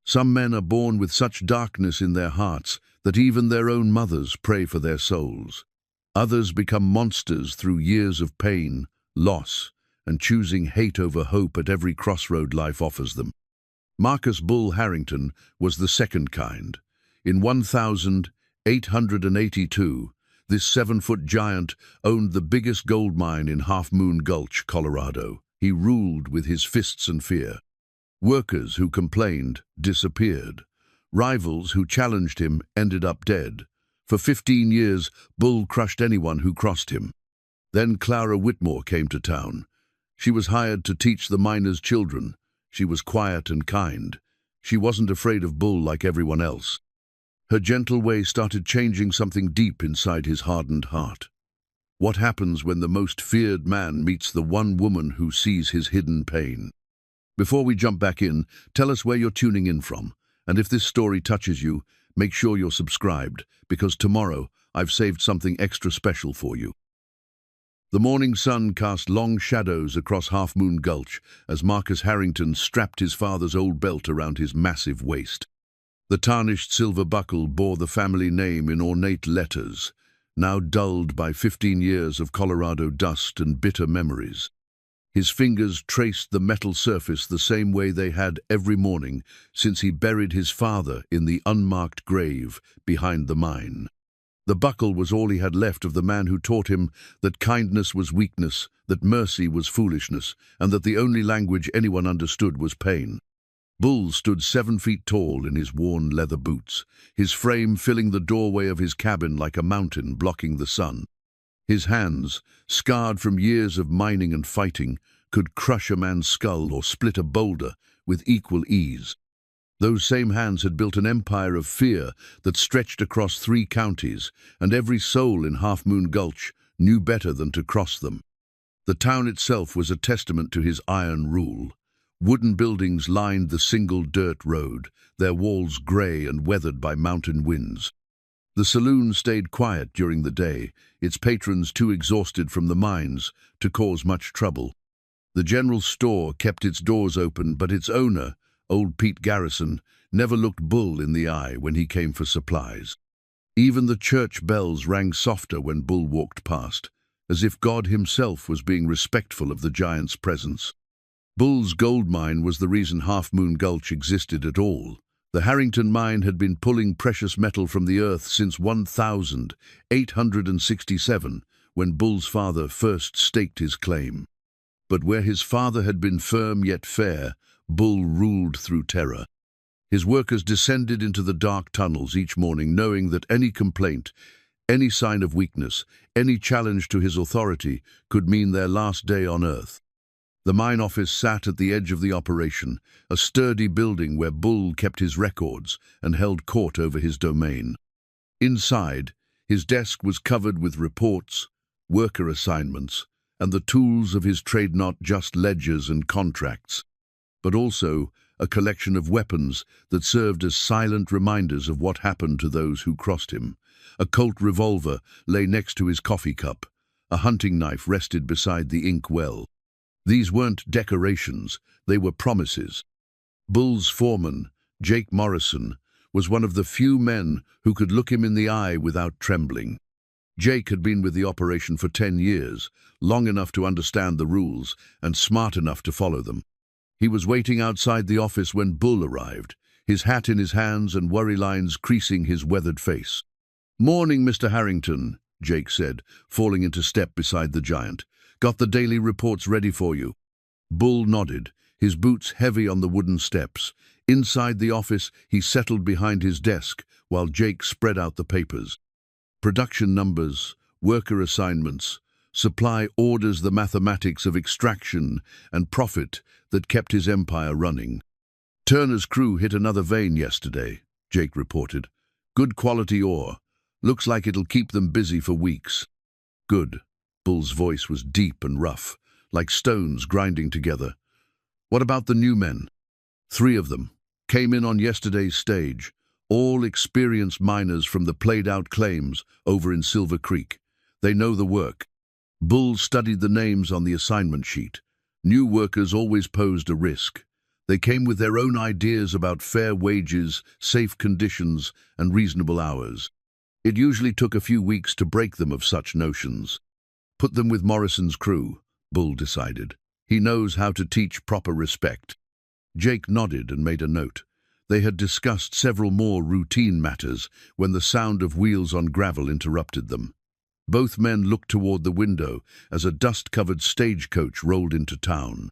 Some men are born with such darkness in their hearts that even their own mothers pray for their souls. Others become monsters through years of pain, loss, and choosing hate over hope at every crossroad life offers them. Marcus Bull Harrington was the second kind. In 1882, this 7-foot giant owned the biggest gold mine in Half Moon Gulch, Colorado. He ruled with his fists and fear. Workers who complained disappeared. Rivals who challenged him ended up dead. For 15 years, Bull crushed anyone who crossed him. Then Clara Whitmore came to town. She was hired to teach the miners' children. She was quiet and kind. She wasn't afraid of Bull like everyone else. Her gentle way started changing something deep inside his hardened heart. What happens when the most feared man meets the one woman who sees his hidden pain? Before we jump back in, tell us where you're tuning in from. And if this story touches you, make sure you're subscribed, because tomorrow I've saved something extra special for you. The morning sun cast long shadows across Half Moon Gulch as Marcus Harrington strapped his father's old belt around his massive waist. The tarnished silver buckle bore the family name in ornate letters, now dulled by 15 years of Colorado dust and bitter memories. His fingers traced the metal surface the same way they had every morning since he buried his father in the unmarked grave behind the mine. The buckle was all he had left of the man who taught him that kindness was weakness, that mercy was foolishness, and that the only language anyone understood was pain. Bull stood 7 feet tall in his worn leather boots, his frame filling the doorway of his cabin like a mountain blocking the sun. His hands, scarred from years of mining and fighting, could crush a man's skull or split a boulder with equal ease. Those same hands had built an empire of fear that stretched across 3 counties, and every soul in Half Moon Gulch knew better than to cross them. The town itself was a testament to his iron rule. Wooden buildings lined the single dirt road, their walls gray and weathered by mountain winds. The saloon stayed quiet during the day, its patrons too exhausted from the mines to cause much trouble. The general store kept its doors open, but its owner, old Pete Garrison, never looked Bull in the eye when he came for supplies. Even the church bells rang softer when Bull walked past, as if God himself was being respectful of the giant's presence. Bull's gold mine was the reason Half Moon Gulch existed at all. The Harrington mine had been pulling precious metal from the earth since 1867, when Bull's father first staked his claim. But where his father had been firm yet fair, Bull ruled through terror. His workers descended into the dark tunnels each morning, knowing that any complaint, any sign of weakness, any challenge to his authority could mean their last day on earth. The mine office sat at the edge of the operation, a sturdy building where Bull kept his records and held court over his domain. Inside, his desk was covered with reports, worker assignments, and the tools of his trade, not just ledgers and contracts, but also a collection of weapons that served as silent reminders of what happened to those who crossed him. A Colt revolver lay next to his coffee cup. A hunting knife rested beside the ink well. These weren't decorations, they were promises. Bull's foreman, Jake Morrison, was one of the few men who could look him in the eye without trembling. Jake had been with the operation for 10 years, long enough to understand the rules and smart enough to follow them. He was waiting outside the office when Bull arrived, his hat in his hands and worry lines creasing his weathered face. "Morning, Mr. Harrington," Jake said, falling into step beside the giant. "Got the daily reports ready for you." Bull nodded, his boots heavy on the wooden steps. Inside the office, he settled behind his desk while Jake spread out the papers. Production numbers, worker assignments, supply orders, the mathematics of extraction and profit that kept his empire running. "Turner's crew hit another vein yesterday," Jake reported. "Good quality ore. Looks like it'll keep them busy for weeks." "Good." Bull's voice was deep and rough, like stones grinding together. "What about the new men?" 3 of them came in on yesterday's stage, all experienced miners from the played-out claims over in Silver Creek. They know the work. Bull studied the names on the assignment sheet. New workers always posed a risk. They came with their own ideas about fair wages, safe conditions, and reasonable hours. It usually took a few weeks to break them of such notions. Put them with Morrison's crew, Bull decided. He knows how to teach proper respect. Jake nodded and made a note. They had discussed several more routine matters when the sound of wheels on gravel interrupted them. Both men looked toward the window as a dust-covered stagecoach rolled into town.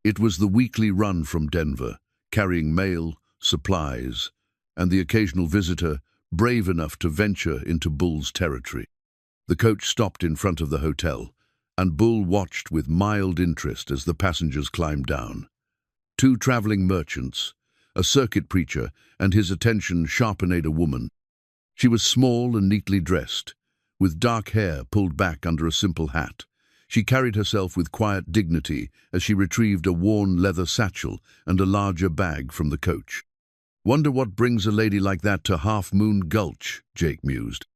It was the weekly run from Denver, carrying mail, supplies, and the occasional visitor brave enough to venture into Bull's territory. The coach stopped in front of the hotel, and Bull watched with mild interest as the passengers climbed down. 2 traveling merchants, a circuit preacher, and his attention sharpened a woman. She was small and neatly dressed, with dark hair pulled back under a simple hat. She carried herself with quiet dignity as she retrieved a worn leather satchel and a larger bag from the coach. "Wonder what brings a lady like that to Half Moon Gulch," Jake mused.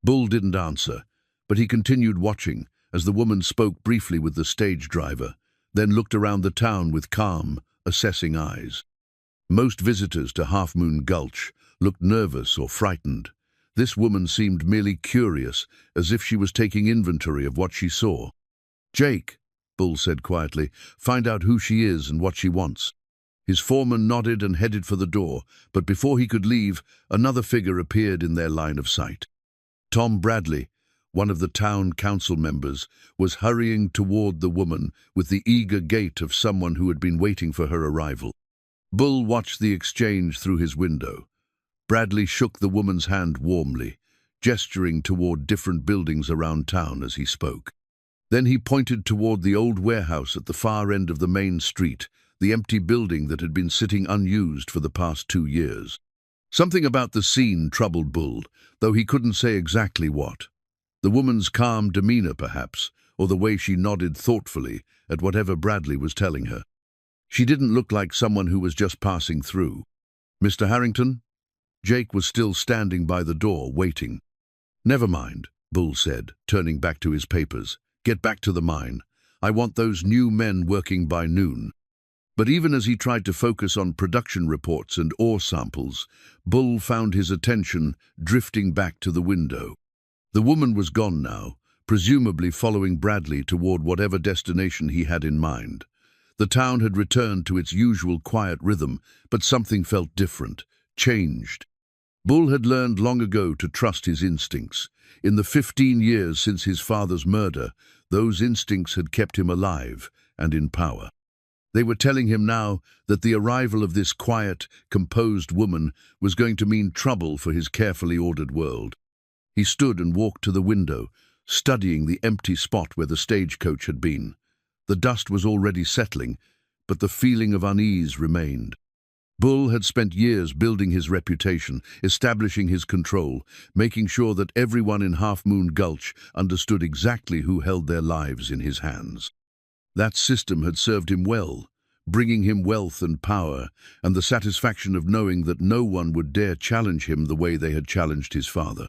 Bull didn't answer, but he continued watching as the woman spoke briefly with the stage driver, then looked around the town with calm, assessing eyes. Most visitors to Half Moon Gulch looked nervous or frightened. This woman seemed merely curious, as if she was taking inventory of what she saw. "Jake," Bull said quietly, "find out who she is and what she wants." His foreman nodded and headed for the door, but before he could leave, another figure appeared in their line of sight. Tom Bradley, one of the town council members, was hurrying toward the woman with the eager gait of someone who had been waiting for her arrival. Bull watched the exchange through his window. Bradley shook the woman's hand warmly, gesturing toward different buildings around town as he spoke. Then he pointed toward the old warehouse at the far end of the main street, the empty building that had been sitting unused for the past 2 years. Something about the scene troubled Bull, though he couldn't say exactly what. The woman's calm demeanor, perhaps, or the way she nodded thoughtfully at whatever Bradley was telling her. She didn't look like someone who was just passing through. "Mr. Harrington?" Jake was still standing by the door, waiting. "Never mind," Bull said, turning back to his papers. "Get back to the mine. I want those new men working by noon." But even as he tried to focus on production reports and ore samples, Bull found his attention drifting back to the window. The woman was gone now, presumably following Bradley toward whatever destination he had in mind. The town had returned to its usual quiet rhythm, but something felt different, changed. Bull had learned long ago to trust his instincts. In the 15 years since his father's murder, those instincts had kept him alive and in power. They were telling him now that the arrival of this quiet, composed woman was going to mean trouble for his carefully ordered world. He stood and walked to the window, studying the empty spot where the stagecoach had been. The dust was already settling, but the feeling of unease remained. Bull had spent years building his reputation, establishing his control, making sure that everyone in Half Moon Gulch understood exactly who held their lives in his hands. That system had served him well, bringing him wealth and power, and the satisfaction of knowing that no one would dare challenge him the way they had challenged his father.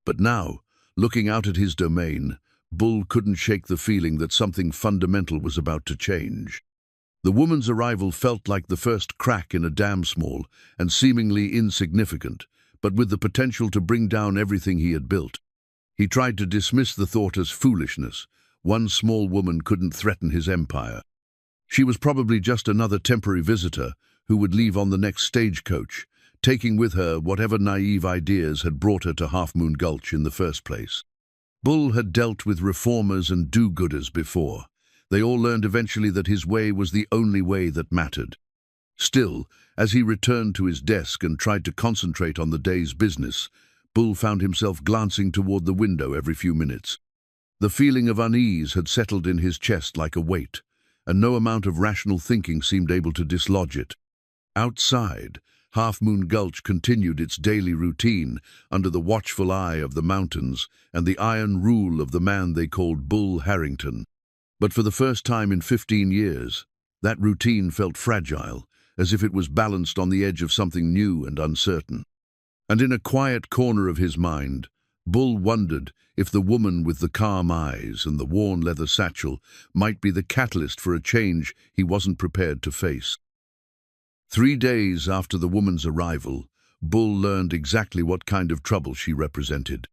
But now, looking out at his domain, Bull couldn't shake the feeling that something fundamental was about to change. The woman's arrival felt like the first crack in a dam, small and seemingly insignificant, but with the potential to bring down everything he had built. He tried to dismiss the thought as foolishness. One small woman couldn't threaten his empire. She was probably just another temporary visitor who would leave on the next stagecoach, taking with her whatever naive ideas had brought her to Half Moon Gulch in the first place. Bull had dealt with reformers and do-gooders before. They all learned eventually that his way was the only way that mattered. Still, as he returned to his desk and tried to concentrate on the day's business, Bull found himself glancing toward the window every few minutes. The feeling of unease had settled in his chest like a weight, and no amount of rational thinking seemed able to dislodge it. Outside, Half Moon Gulch continued its daily routine under the watchful eye of the mountains and the iron rule of the man they called Bull Harrington. But for the first time in 15 years, that routine felt fragile, as if it was balanced on the edge of something new and uncertain. And in a quiet corner of his mind, Bull wondered if the woman with the calm eyes and the worn leather satchel might be the catalyst for a change he wasn't prepared to face. 3 days after the woman's arrival, Bull learned exactly what kind of trouble she represented.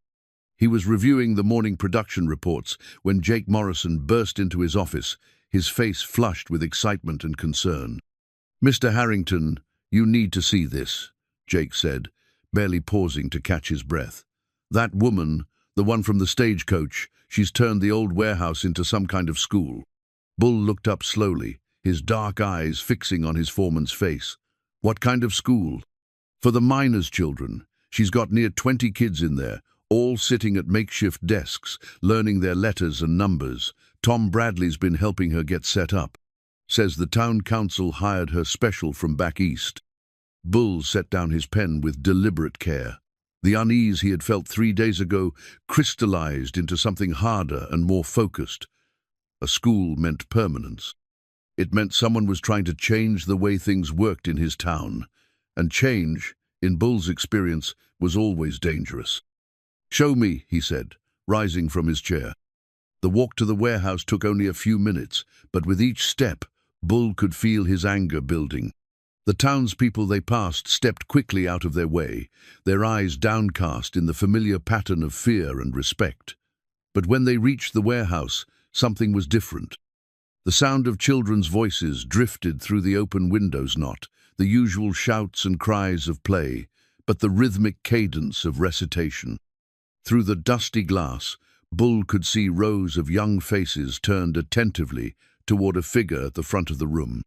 He was reviewing the morning production reports when Jake Morrison burst into his office, his face flushed with excitement and concern. "Mr. Harrington, you need to see this," Jake said, barely pausing to catch his breath. "That woman, the one from the stagecoach, she's turned the old warehouse into some kind of school." Bull looked up slowly, his dark eyes fixing on his foreman's face. "What kind of school?" "For the miners' children. She's got near 20 kids in there, all sitting at makeshift desks, learning their letters and numbers. Tom Bradley's been helping her get set up. Says the town council hired her special from back east." Bull set down his pen with deliberate care. The unease he had felt 3 days ago crystallized into something harder and more focused. A school meant permanence. It meant someone was trying to change the way things worked in his town. And change, in Bull's experience, was always dangerous. "Show me," he said, rising from his chair. The walk to the warehouse took only a few minutes, but with each step, Bull could feel his anger building. The townspeople they passed stepped quickly out of their way, their eyes downcast in the familiar pattern of fear and respect. But when they reached the warehouse, something was different. The sound of children's voices drifted through the open windows, not the usual shouts and cries of play, but the rhythmic cadence of recitation. Through the dusty glass, Bull could see rows of young faces turned attentively toward a figure at the front of the room.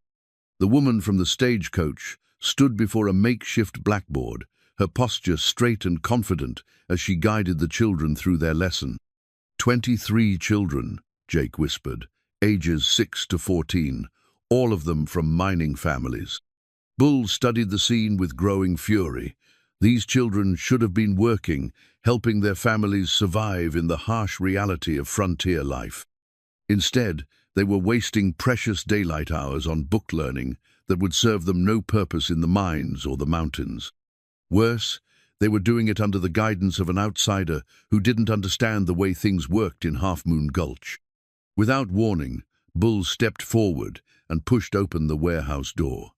The woman from the stagecoach stood before a makeshift blackboard, her posture straight and confident as she guided the children through their lesson. 23 children, Jake whispered, ages 6 to 14, all of them from mining families. Bull studied the scene with growing fury. These children should have been working, helping their families survive in the harsh reality of frontier life. Instead, they were wasting precious daylight hours on book learning that would serve them no purpose in the mines or the mountains. Worse, they were doing it under the guidance of an outsider who didn't understand the way things worked in Half Moon Gulch. Without warning, Bull stepped forward and pushed open the warehouse door.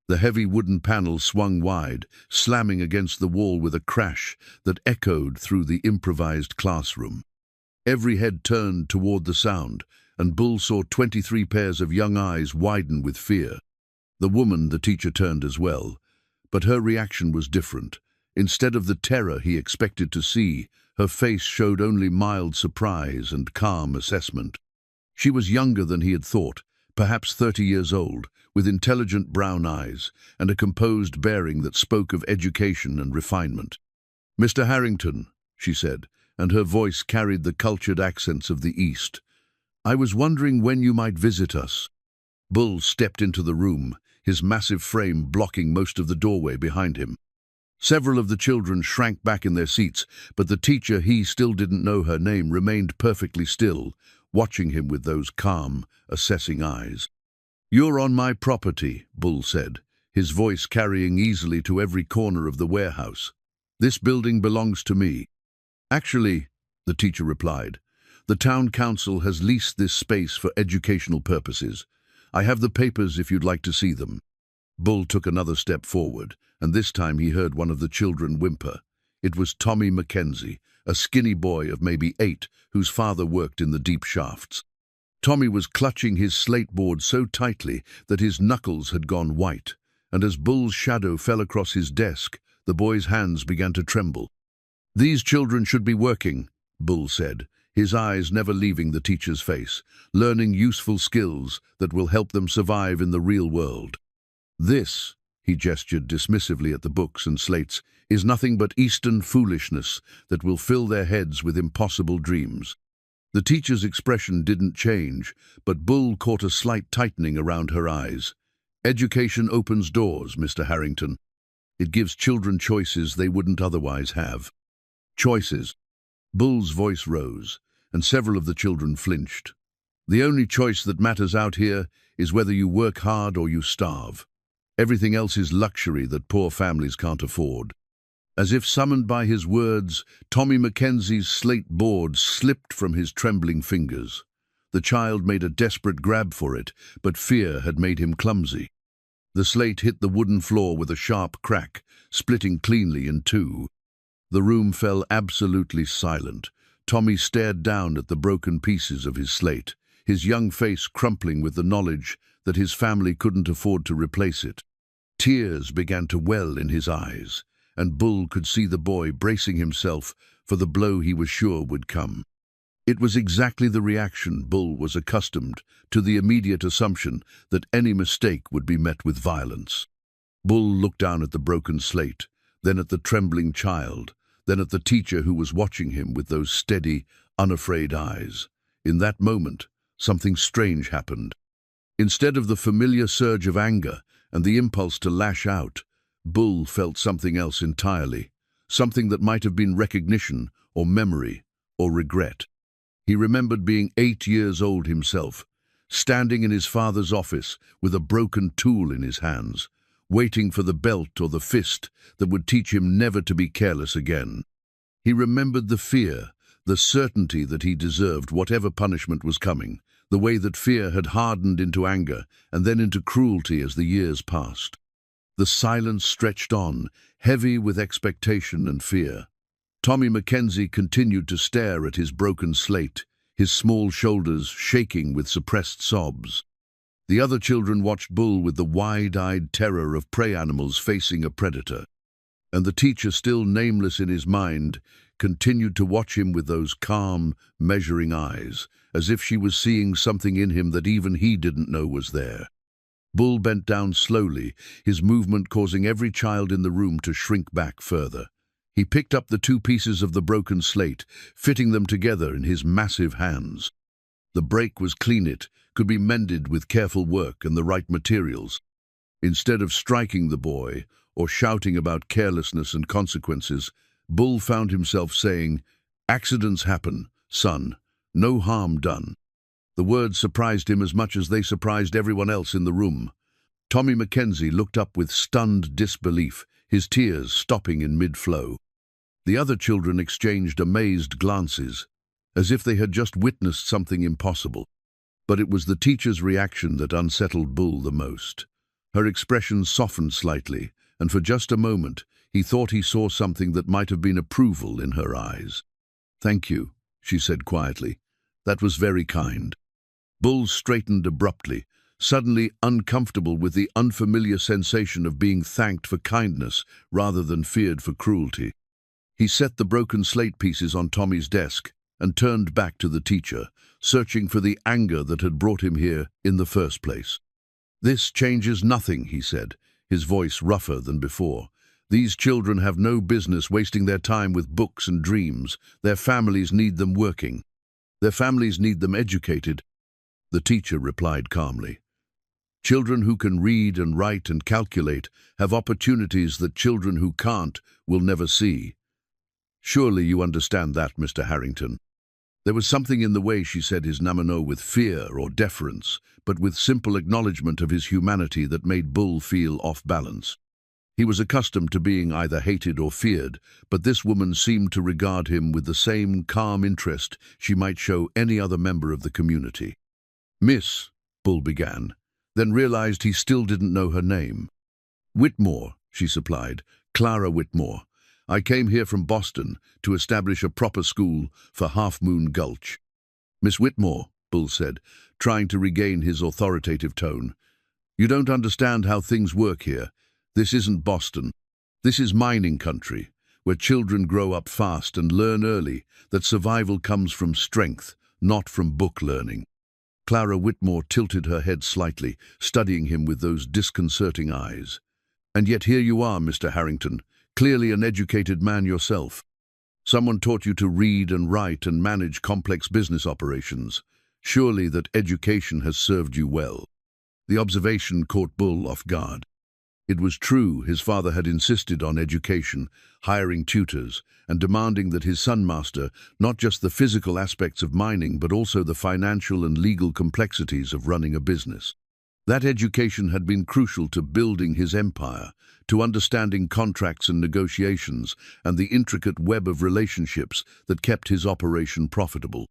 The heavy wooden panel swung wide, slamming against the wall with a crash that echoed through the improvised classroom. Every head turned toward the sound, and Bull saw 23 pairs of young eyes widen with fear. The woman, the teacher, turned as well, but her reaction was different. Instead of the terror he expected to see, her face showed only mild surprise and calm assessment. She was younger than he had thought, perhaps 30 years old, with intelligent brown eyes and a composed bearing that spoke of education and refinement. "Mr. Harrington," she said, and her voice carried the cultured accents of the East, "I was wondering when you might visit us." Bull stepped into the room, his massive frame blocking most of the doorway behind him. Several of the children shrank back in their seats, but the teacher, he still didn't know her name, remained perfectly still, watching him with those calm, assessing eyes. "You're on my property," Bull said, his voice carrying easily to every corner of the warehouse. "This building belongs to me." "Actually," the teacher replied, "the town council has leased this space for educational purposes. I have the papers if you'd like to see them." Bull took another step forward, and this time he heard one of the children whimper. It was Tommy Mackenzie, a skinny boy of maybe 8, whose father worked in the deep shafts. Tommy was clutching his slate board so tightly that his knuckles had gone white, and as Bull's shadow fell across his desk, the boy's hands began to tremble. "These children should be working," Bull said, his eyes never leaving the teacher's face, "learning useful skills that will help them survive in the real world. This," he gestured dismissively at the books and slates, "is nothing but Eastern foolishness that will fill their heads with impossible dreams." The teacher's expression didn't change, but Bull caught a slight tightening around her eyes. "Education opens doors, Mr. Harrington. It gives children choices they wouldn't otherwise have." "Choices." Bull's voice rose, and several of the children flinched. "The only choice that matters out here is whether you work hard or you starve. Everything else is luxury that poor families can't afford." As if summoned by his words, Tommy Mackenzie's slate board slipped from his trembling fingers. The child made a desperate grab for it, but fear had made him clumsy. The slate hit the wooden floor with a sharp crack, splitting cleanly in two. The room fell absolutely silent. Tommy stared down at the broken pieces of his slate, his young face crumpling with the knowledge that his family couldn't afford to replace it. Tears began to well in his eyes, and Bull could see the boy bracing himself for the blow he was sure would come. It was exactly the reaction Bull was accustomed to, the immediate assumption that any mistake would be met with violence. Bull looked down at the broken slate, then at the trembling child, then at the teacher who was watching him with those steady, unafraid eyes. In that moment, something strange happened. Instead of the familiar surge of anger and the impulse to lash out, Bull felt something else entirely, something that might have been recognition or memory or regret. He remembered being 8 years old himself, standing in his father's office with a broken tool in his hands, waiting for the belt or the fist that would teach him never to be careless again. He remembered the fear, the certainty that he deserved whatever punishment was coming, the way that fear had hardened into anger and then into cruelty as the years passed. The silence stretched on, heavy with expectation and fear. Tommy Mackenzie continued to stare at his broken slate, his small shoulders shaking with suppressed sobs. The other children watched Bull with the wide-eyed terror of prey animals facing a predator. And the teacher, still nameless in his mind, continued to watch him with those calm, measuring eyes, as if she was seeing something in him that even he didn't know was there. Bull bent down slowly, his movement causing every child in the room to shrink back further. He picked up the 2 pieces of the broken slate, fitting them together in his massive hands. The break was clean, it could be mended with careful work and the right materials. Instead of striking the boy or shouting about carelessness and consequences, Bull found himself saying, "Accidents happen, son. No harm done." The words surprised him as much as they surprised everyone else in the room. Tommy Mackenzie looked up with stunned disbelief, his tears stopping in mid-flow. The other children exchanged amazed glances, as if they had just witnessed something impossible. But it was the teacher's reaction that unsettled Bull the most. Her expression softened slightly, and for just a moment, he thought he saw something that might have been approval in her eyes. "Thank you," she said quietly. "That was very kind." Bull straightened abruptly, suddenly uncomfortable with the unfamiliar sensation of being thanked for kindness rather than feared for cruelty. He set the broken slate pieces on Tommy's desk and turned back to the teacher, searching for the anger that had brought him here in the first place. "This changes nothing," he said, his voice rougher than before. "These children have no business wasting their time with books and dreams. Their families need them working. Their families need them educated." The teacher replied calmly, "Children who can read and write and calculate have opportunities that children who can't will never see. Surely you understand that, Mr. Harrington." There was something in the way she said his namano with fear or deference, but with simple acknowledgement of his humanity that made Bull feel off balance. He was accustomed to being either hated or feared, but this woman seemed to regard him with the same calm interest she might show any other member of the community. "Miss," Bull began, then realized he still didn't know her name. "Whitmore," she supplied, "Clara Whitmore. I came here from Boston to establish a proper school for Half Moon Gulch." "Miss Whitmore," Bull said, trying to regain his authoritative tone, "you don't understand how things work here. This isn't Boston. This is mining country, where children grow up fast and learn early that survival comes from strength, not from book learning." Clara Whitmore tilted her head slightly, studying him with those disconcerting eyes. "And yet here you are, Mr. Harrington, clearly an educated man yourself. Someone taught you to read and write and manage complex business operations. Surely that education has served you well." The observation caught Bull off guard. It was true, his father had insisted on education, hiring tutors, and demanding that his son master not just the physical aspects of mining, but also the financial and legal complexities of running a business. That education had been crucial to building his empire, to understanding contracts and negotiations, and the intricate web of relationships that kept his operation profitable.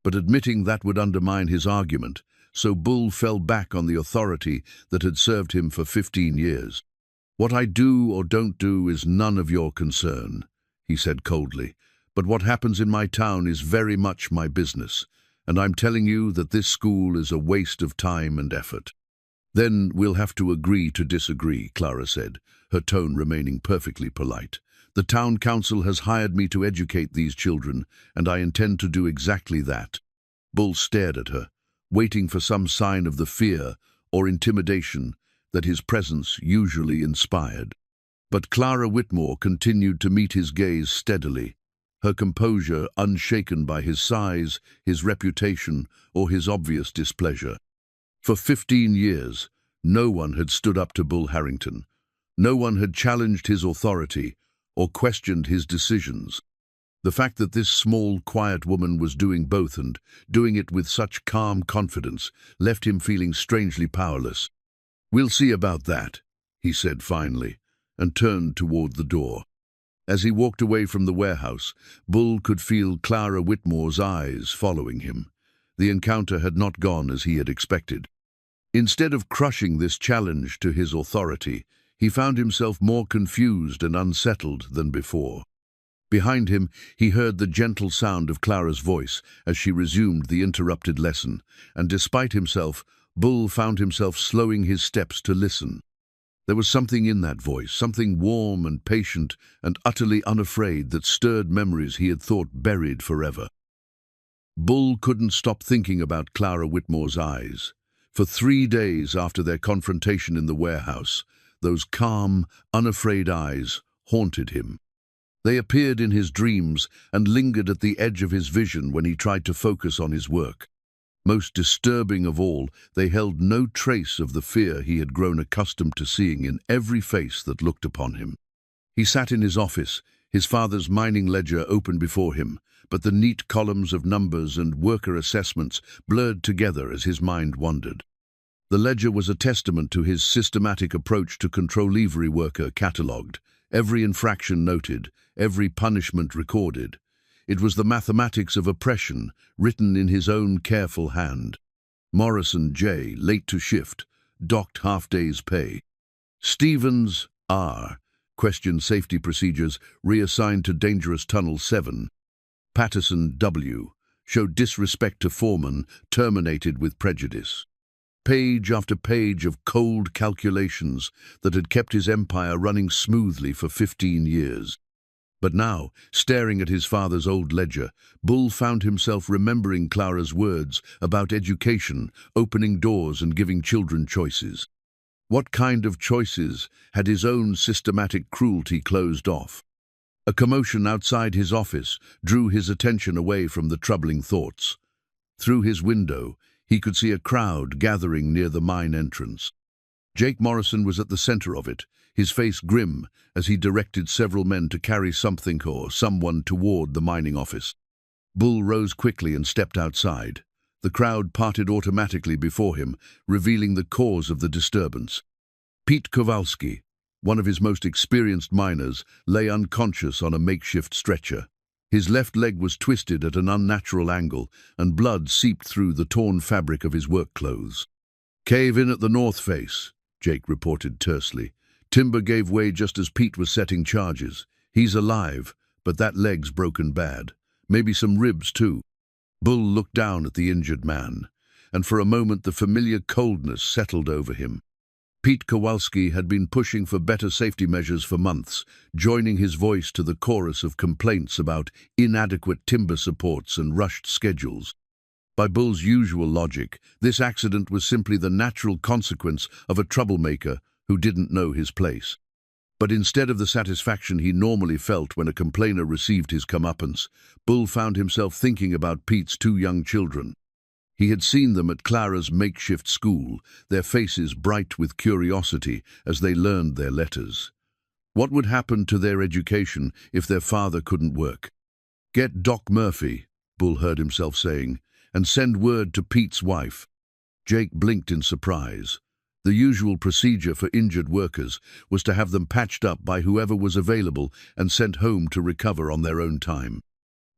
But admitting that would undermine his argument, so Bull fell back on the authority that had served him for 15 years. "What I do or don't do is none of your concern," he said coldly, "but what happens in my town is very much my business, and I'm telling you that this school is a waste of time and effort." "Then we'll have to agree to disagree," Clara said, her tone remaining perfectly polite. "The town council has hired me to educate these children, and I intend to do exactly that." Bull stared at her, waiting for some sign of the fear or intimidation that his presence usually inspired. But Clara Whitmore continued to meet his gaze steadily, her composure unshaken by his size, his reputation, or his obvious displeasure. For 15 years, no one had stood up to Bull Harrington. No one had challenged his authority or questioned his decisions. The fact that this small, quiet woman was doing both and doing it with such calm confidence left him feeling strangely powerless. "We'll see about that," he said finally, and turned toward the door. As he walked away from the warehouse, Bull could feel Clara Whitmore's eyes following him. The encounter had not gone as he had expected. Instead of crushing this challenge to his authority, he found himself more confused and unsettled than before. Behind him, he heard the gentle sound of Clara's voice as she resumed the interrupted lesson, and despite himself, Bull found himself slowing his steps to listen. There was something in that voice, something warm and patient and utterly unafraid that stirred memories he had thought buried forever. Bull couldn't stop thinking about Clara Whitmore's eyes. For 3 days after their confrontation in the warehouse, those calm, unafraid eyes haunted him. They appeared in his dreams and lingered at the edge of his vision when he tried to focus on his work. Most disturbing of all, they held no trace of the fear he had grown accustomed to seeing in every face that looked upon him. He sat in his office, his father's mining ledger open before him, but the neat columns of numbers and worker assessments blurred together as his mind wandered. The ledger was a testament to his systematic approach to control-levery worker catalogued, every infraction noted, every punishment recorded. It was the mathematics of oppression, written in his own careful hand. Morrison J., late to shift, docked half-day's pay. Stevens R., questioned safety procedures, reassigned to dangerous tunnel 7. Patterson W., showed disrespect to foreman, terminated with prejudice. Page after page of cold calculations that had kept his empire running smoothly for 15 years. But now, staring at his father's old ledger, Bull found himself remembering Clara's words about education, opening doors and giving children choices. What kind of choices had his own systematic cruelty closed off? A commotion outside his office drew his attention away from the troubling thoughts. Through his window, he could see a crowd gathering near the mine entrance. Jake Morrison was at the center of it, his face grim as he directed several men to carry something or someone toward the mining office. Bull rose quickly and stepped outside. The crowd parted automatically before him, revealing the cause of the disturbance. Pete Kowalski, one of his most experienced miners, lay unconscious on a makeshift stretcher. His left leg was twisted at an unnatural angle, and blood seeped through the torn fabric of his work clothes. "Cave in at the north face," Jake reported tersely. "Timber gave way just as Pete was setting charges. He's alive, but that leg's broken bad. Maybe some ribs, too." Bull looked down at the injured man, and for a moment the familiar coldness settled over him. Pete Kowalski had been pushing for better safety measures for months, joining his voice to the chorus of complaints about inadequate timber supports and rushed schedules. By Bull's usual logic, this accident was simply the natural consequence of a troublemaker who didn't know his place. But instead of the satisfaction he normally felt when a complainer received his comeuppance, Bull found himself thinking about Pete's 2 young children. He had seen them at Clara's makeshift school, their faces bright with curiosity as they learned their letters. What would happen to their education if their father couldn't work? "Get Doc Murphy," Bull heard himself saying, "and send word to Pete's wife." Jake blinked in surprise. The usual procedure for injured workers was to have them patched up by whoever was available and sent home to recover on their own time.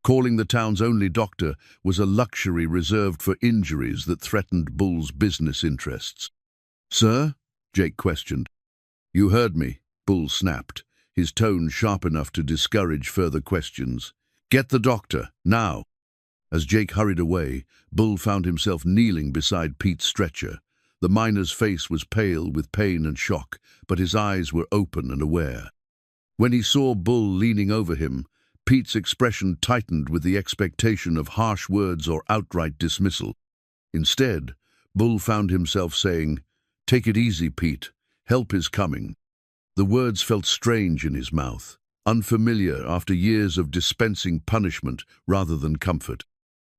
Calling the town's only doctor was a luxury reserved for injuries that threatened Bull's business interests. "Sir?" Jake questioned. "You heard me," Bull snapped, his tone sharp enough to discourage further questions. "Get the doctor, now." As Jake hurried away, Bull found himself kneeling beside Pete's stretcher. The miner's face was pale with pain and shock, but his eyes were open and aware. When he saw Bull leaning over him, Pete's expression tightened with the expectation of harsh words or outright dismissal. Instead, Bull found himself saying, "Take it easy, Pete. Help is coming." The words felt strange in his mouth, unfamiliar after years of dispensing punishment rather than comfort.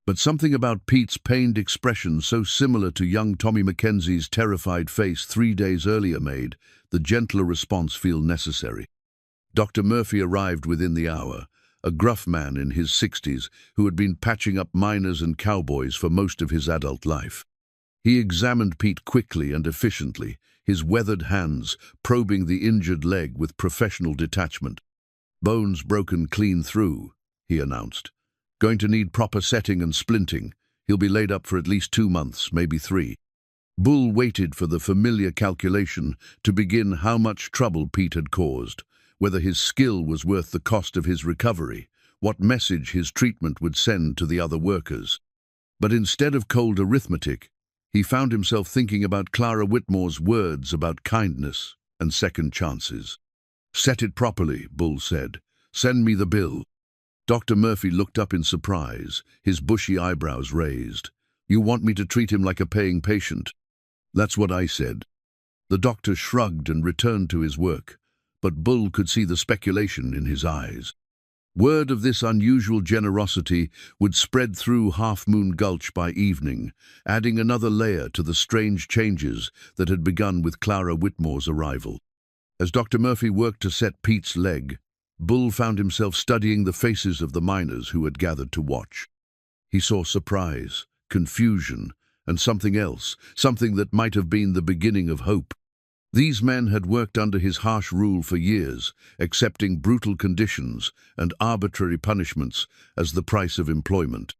But something about Pete's pained expression, so similar to young Tommy Mackenzie's terrified face 3 days earlier, made the gentler response feel necessary. Dr. Murphy arrived within the hour, a gruff man in his 60s who had been patching up miners and cowboys for most of his adult life. He examined Pete quickly and efficiently, his weathered hands probing the injured leg with professional detachment. "Bones broken clean through," he announced. "Going to need proper setting and splinting. He'll be laid up for at least 2 months, maybe 3. Bull waited for the familiar calculation to begin how much trouble Pete had caused, whether his skill was worth the cost of his recovery, what message his treatment would send to the other workers. But instead of cold arithmetic, he found himself thinking about Clara Whitmore's words about kindness and second chances. "Set it properly," Bull said. "Send me the bill." Dr. Murphy looked up in surprise, his bushy eyebrows raised. "You want me to treat him like a paying patient?" "That's what I said." The doctor shrugged and returned to his work, but Bull could see the speculation in his eyes. Word of this unusual generosity would spread through Half Moon Gulch by evening, adding another layer to the strange changes that had begun with Clara Whitmore's arrival. As Dr. Murphy worked to set Pete's leg, Bull found himself studying the faces of the miners who had gathered to watch. He saw surprise, confusion, and something else, something that might have been the beginning of hope. These men had worked under his harsh rule for years, accepting brutal conditions and arbitrary punishments as the price of employment.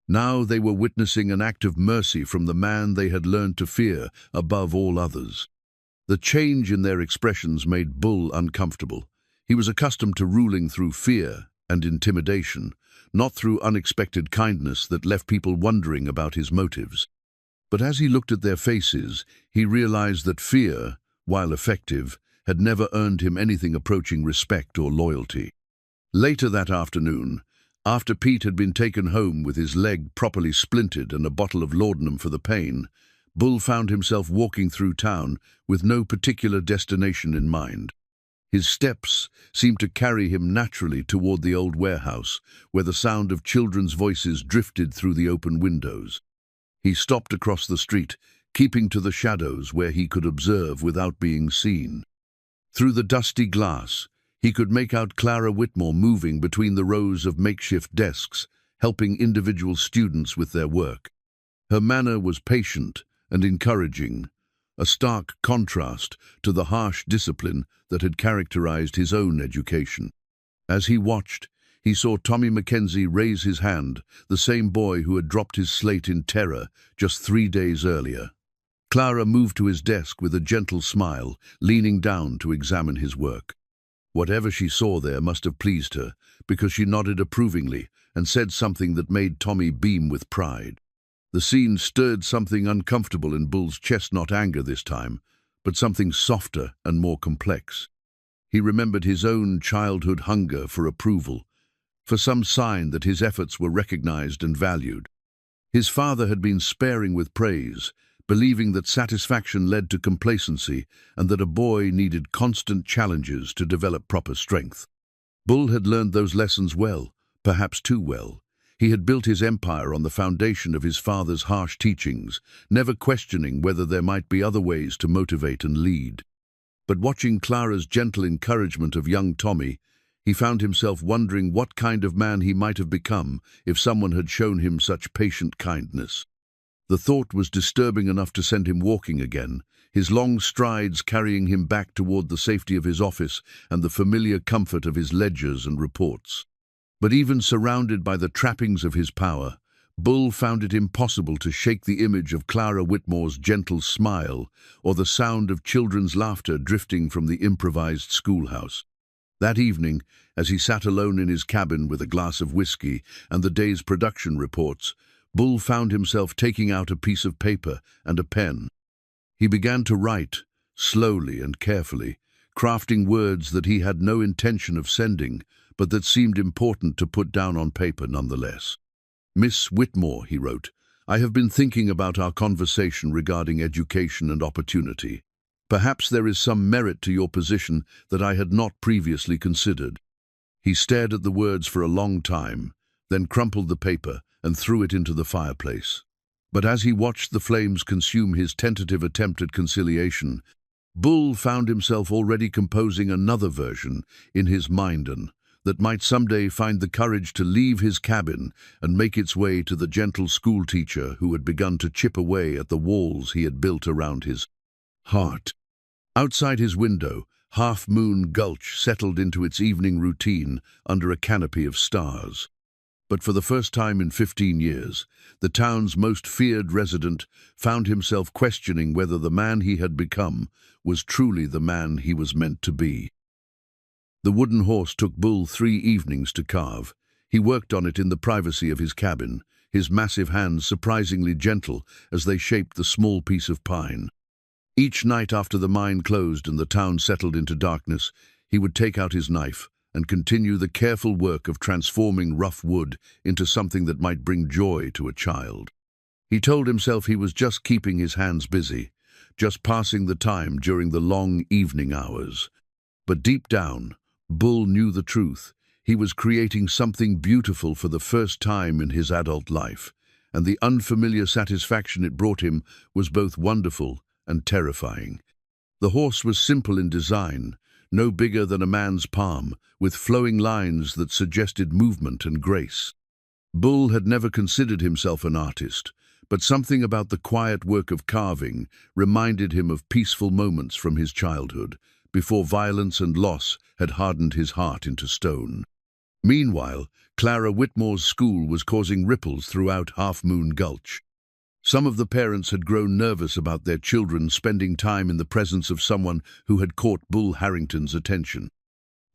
Now they were witnessing an act of mercy from the man they had learned to fear above all others. The change in their expressions made Bull uncomfortable. He was accustomed to ruling through fear and intimidation, not through unexpected kindness that left people wondering about his motives. But as he looked at their faces, he realized that fear, while effective, had never earned him anything approaching respect or loyalty. Later that afternoon, after Pete had been taken home with his leg properly splintered and a bottle of laudanum for the pain, Bull found himself walking through town with no particular destination in mind. His steps seemed to carry him naturally toward the old warehouse, where the sound of children's voices drifted through the open windows. He stopped across the street, keeping to the shadows where he could observe without being seen. Through the dusty glass, he could make out Clara Whitmore moving between the rows of makeshift desks, helping individual students with their work. Her manner was patient and encouraging, a stark contrast to the harsh discipline that had characterized his own education. As he watched, he saw Tommy Mackenzie raise his hand, the same boy who had dropped his slate in terror just 3 days earlier. Clara moved to his desk with a gentle smile, leaning down to examine his work. Whatever she saw there must have pleased her, because she nodded approvingly and said something that made Tommy beam with pride. The scene stirred something uncomfortable in Bull's chest, not anger this time, but something softer and more complex. He remembered his own childhood hunger for approval, for some sign that his efforts were recognized and valued. His father had been sparing with praise, believing that satisfaction led to complacency and that a boy needed constant challenges to develop proper strength. Bull had learned those lessons well, perhaps too well. He had built his empire on the foundation of his father's harsh teachings, never questioning whether there might be other ways to motivate and lead. But watching Clara's gentle encouragement of young Tommy, he found himself wondering what kind of man he might have become if someone had shown him such patient kindness. The thought was disturbing enough to send him walking again, his long strides carrying him back toward the safety of his office and the familiar comfort of his ledgers and reports. But even surrounded by the trappings of his power, Bull found it impossible to shake the image of Clara Whitmore's gentle smile or the sound of children's laughter drifting from the improvised schoolhouse. That evening, as he sat alone in his cabin with a glass of whiskey and the day's production reports, Bull found himself taking out a piece of paper and a pen. He began to write, slowly and carefully, crafting words that he had no intention of sending, but that seemed important to put down on paper nonetheless. "Miss Whitmore," he wrote, "I have been thinking about our conversation regarding education and opportunity. Perhaps there is some merit to your position that I had not previously considered." He stared at the words for a long time, then crumpled the paper and threw it into the fireplace. But as he watched the flames consume his tentative attempt at conciliation, Bull found himself already composing another version in his mind that might someday find the courage to leave his cabin and make its way to the gentle schoolteacher who had begun to chip away at the walls he had built around his heart. Outside his window, Half Moon Gulch settled into its evening routine under a canopy of stars. But for the first time in 15 years, the town's most feared resident found himself questioning whether the man he had become was truly the man he was meant to be. The wooden horse took Bull 3 evenings to carve. He worked on it in the privacy of his cabin, his massive hands surprisingly gentle as they shaped the small piece of pine. Each night after the mine closed and the town settled into darkness, he would take out his knife and continue the careful work of transforming rough wood into something that might bring joy to a child. He told himself he was just keeping his hands busy, just passing the time during the long evening hours. But deep down, Bull knew the truth. He was creating something beautiful for the first time in his adult life, and the unfamiliar satisfaction it brought him was both wonderful and terrifying. The horse was simple in design, no bigger than a man's palm, with flowing lines that suggested movement and grace. Bull had never considered himself an artist, but something about the quiet work of carving reminded him of peaceful moments from his childhood, before violence and loss had hardened his heart into stone. Meanwhile, Clara Whitmore's school was causing ripples throughout Half Moon Gulch. Some of the parents had grown nervous about their children spending time in the presence of someone who had caught Bull Harrington's attention.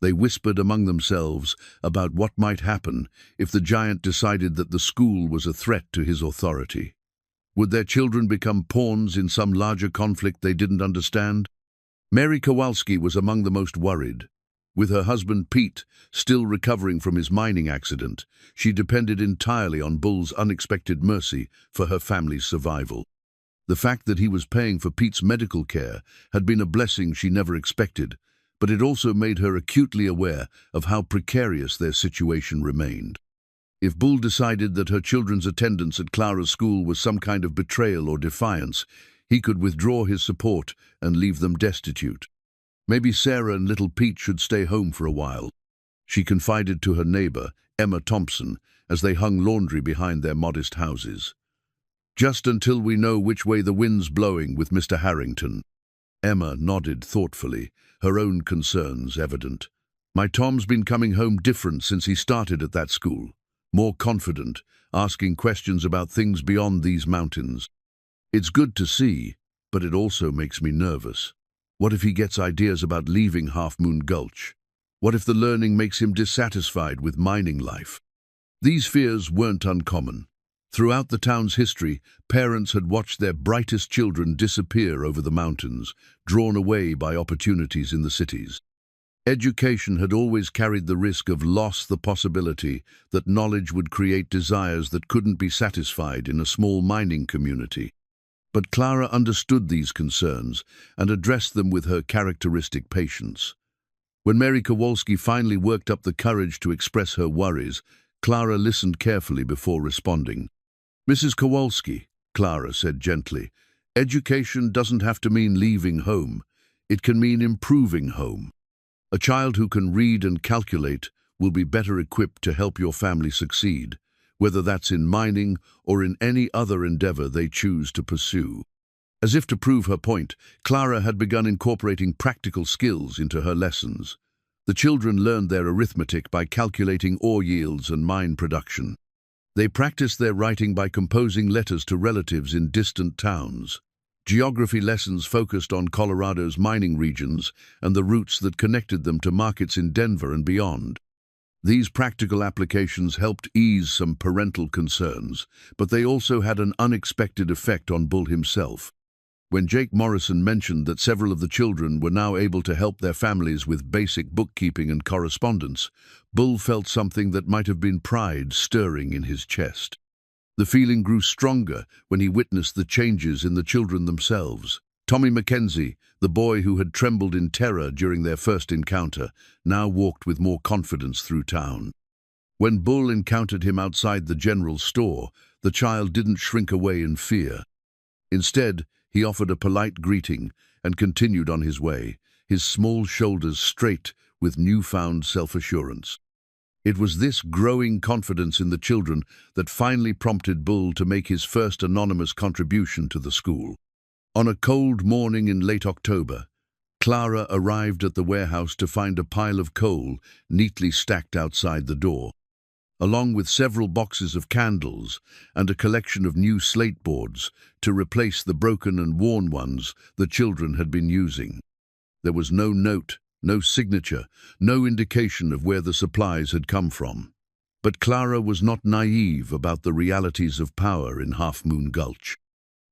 They whispered among themselves about what might happen if the giant decided that the school was a threat to his authority. Would their children become pawns in some larger conflict they didn't understand? Mary Kowalski was among the most worried. With her husband Pete still recovering from his mining accident, she depended entirely on Bull's unexpected mercy for her family's survival. The fact that he was paying for Pete's medical care had been a blessing she never expected, but it also made her acutely aware of how precarious their situation remained. If Bull decided that her children's attendance at Clara's school was some kind of betrayal or defiance, he could withdraw his support and leave them destitute. Maybe Sarah and little Pete should stay home for a while, she confided to her neighbor, Emma Thompson, as they hung laundry behind their modest houses. "Just until we know which way the wind's blowing with Mr. Harrington." Emma nodded thoughtfully, her own concerns evident. "My Tom's been coming home different since he started at that school. More confident, asking questions about things beyond these mountains. It's good to see, but it also makes me nervous. What if he gets ideas about leaving Half Moon Gulch? What if the learning makes him dissatisfied with mining life?" These fears weren't uncommon. Throughout the town's history, parents had watched their brightest children disappear over the mountains, drawn away by opportunities in the cities. Education had always carried the risk of loss, the possibility that knowledge would create desires that couldn't be satisfied in a small mining community. But Clara understood these concerns and addressed them with her characteristic patience. When Mary Kowalski finally worked up the courage to express her worries, Clara listened carefully before responding. "Mrs. Kowalski," Clara said gently, "education doesn't have to mean leaving home. It can mean improving home. A child who can read and calculate will be better equipped to help your family succeed, whether that's in mining or in any other endeavor they choose to pursue." As if to prove her point, Clara had begun incorporating practical skills into her lessons. The children learned their arithmetic by calculating ore yields and mine production. They practiced their writing by composing letters to relatives in distant towns. Geography lessons focused on Colorado's mining regions and the routes that connected them to markets in Denver and beyond. These practical applications helped ease some parental concerns, but they also had an unexpected effect on Bull himself. When Jake Morrison mentioned that several of the children were now able to help their families with basic bookkeeping and correspondence, Bull felt something that might have been pride stirring in his chest. The feeling grew stronger when he witnessed the changes in the children themselves. Tommy Mackenzie, the boy who had trembled in terror during their first encounter, now walked with more confidence through town. When Bull encountered him outside the general store, the child didn't shrink away in fear. Instead, he offered a polite greeting and continued on his way, his small shoulders straight with newfound self-assurance. It was this growing confidence in the children that finally prompted Bull to make his first anonymous contribution to the school. On a cold morning in late October, Clara arrived at the warehouse to find a pile of coal neatly stacked outside the door, along with several boxes of candles and a collection of new slate boards to replace the broken and worn ones the children had been using. There was no note, no signature, no indication of where the supplies had come from. But Clara was not naive about the realities of power in Half Moon Gulch.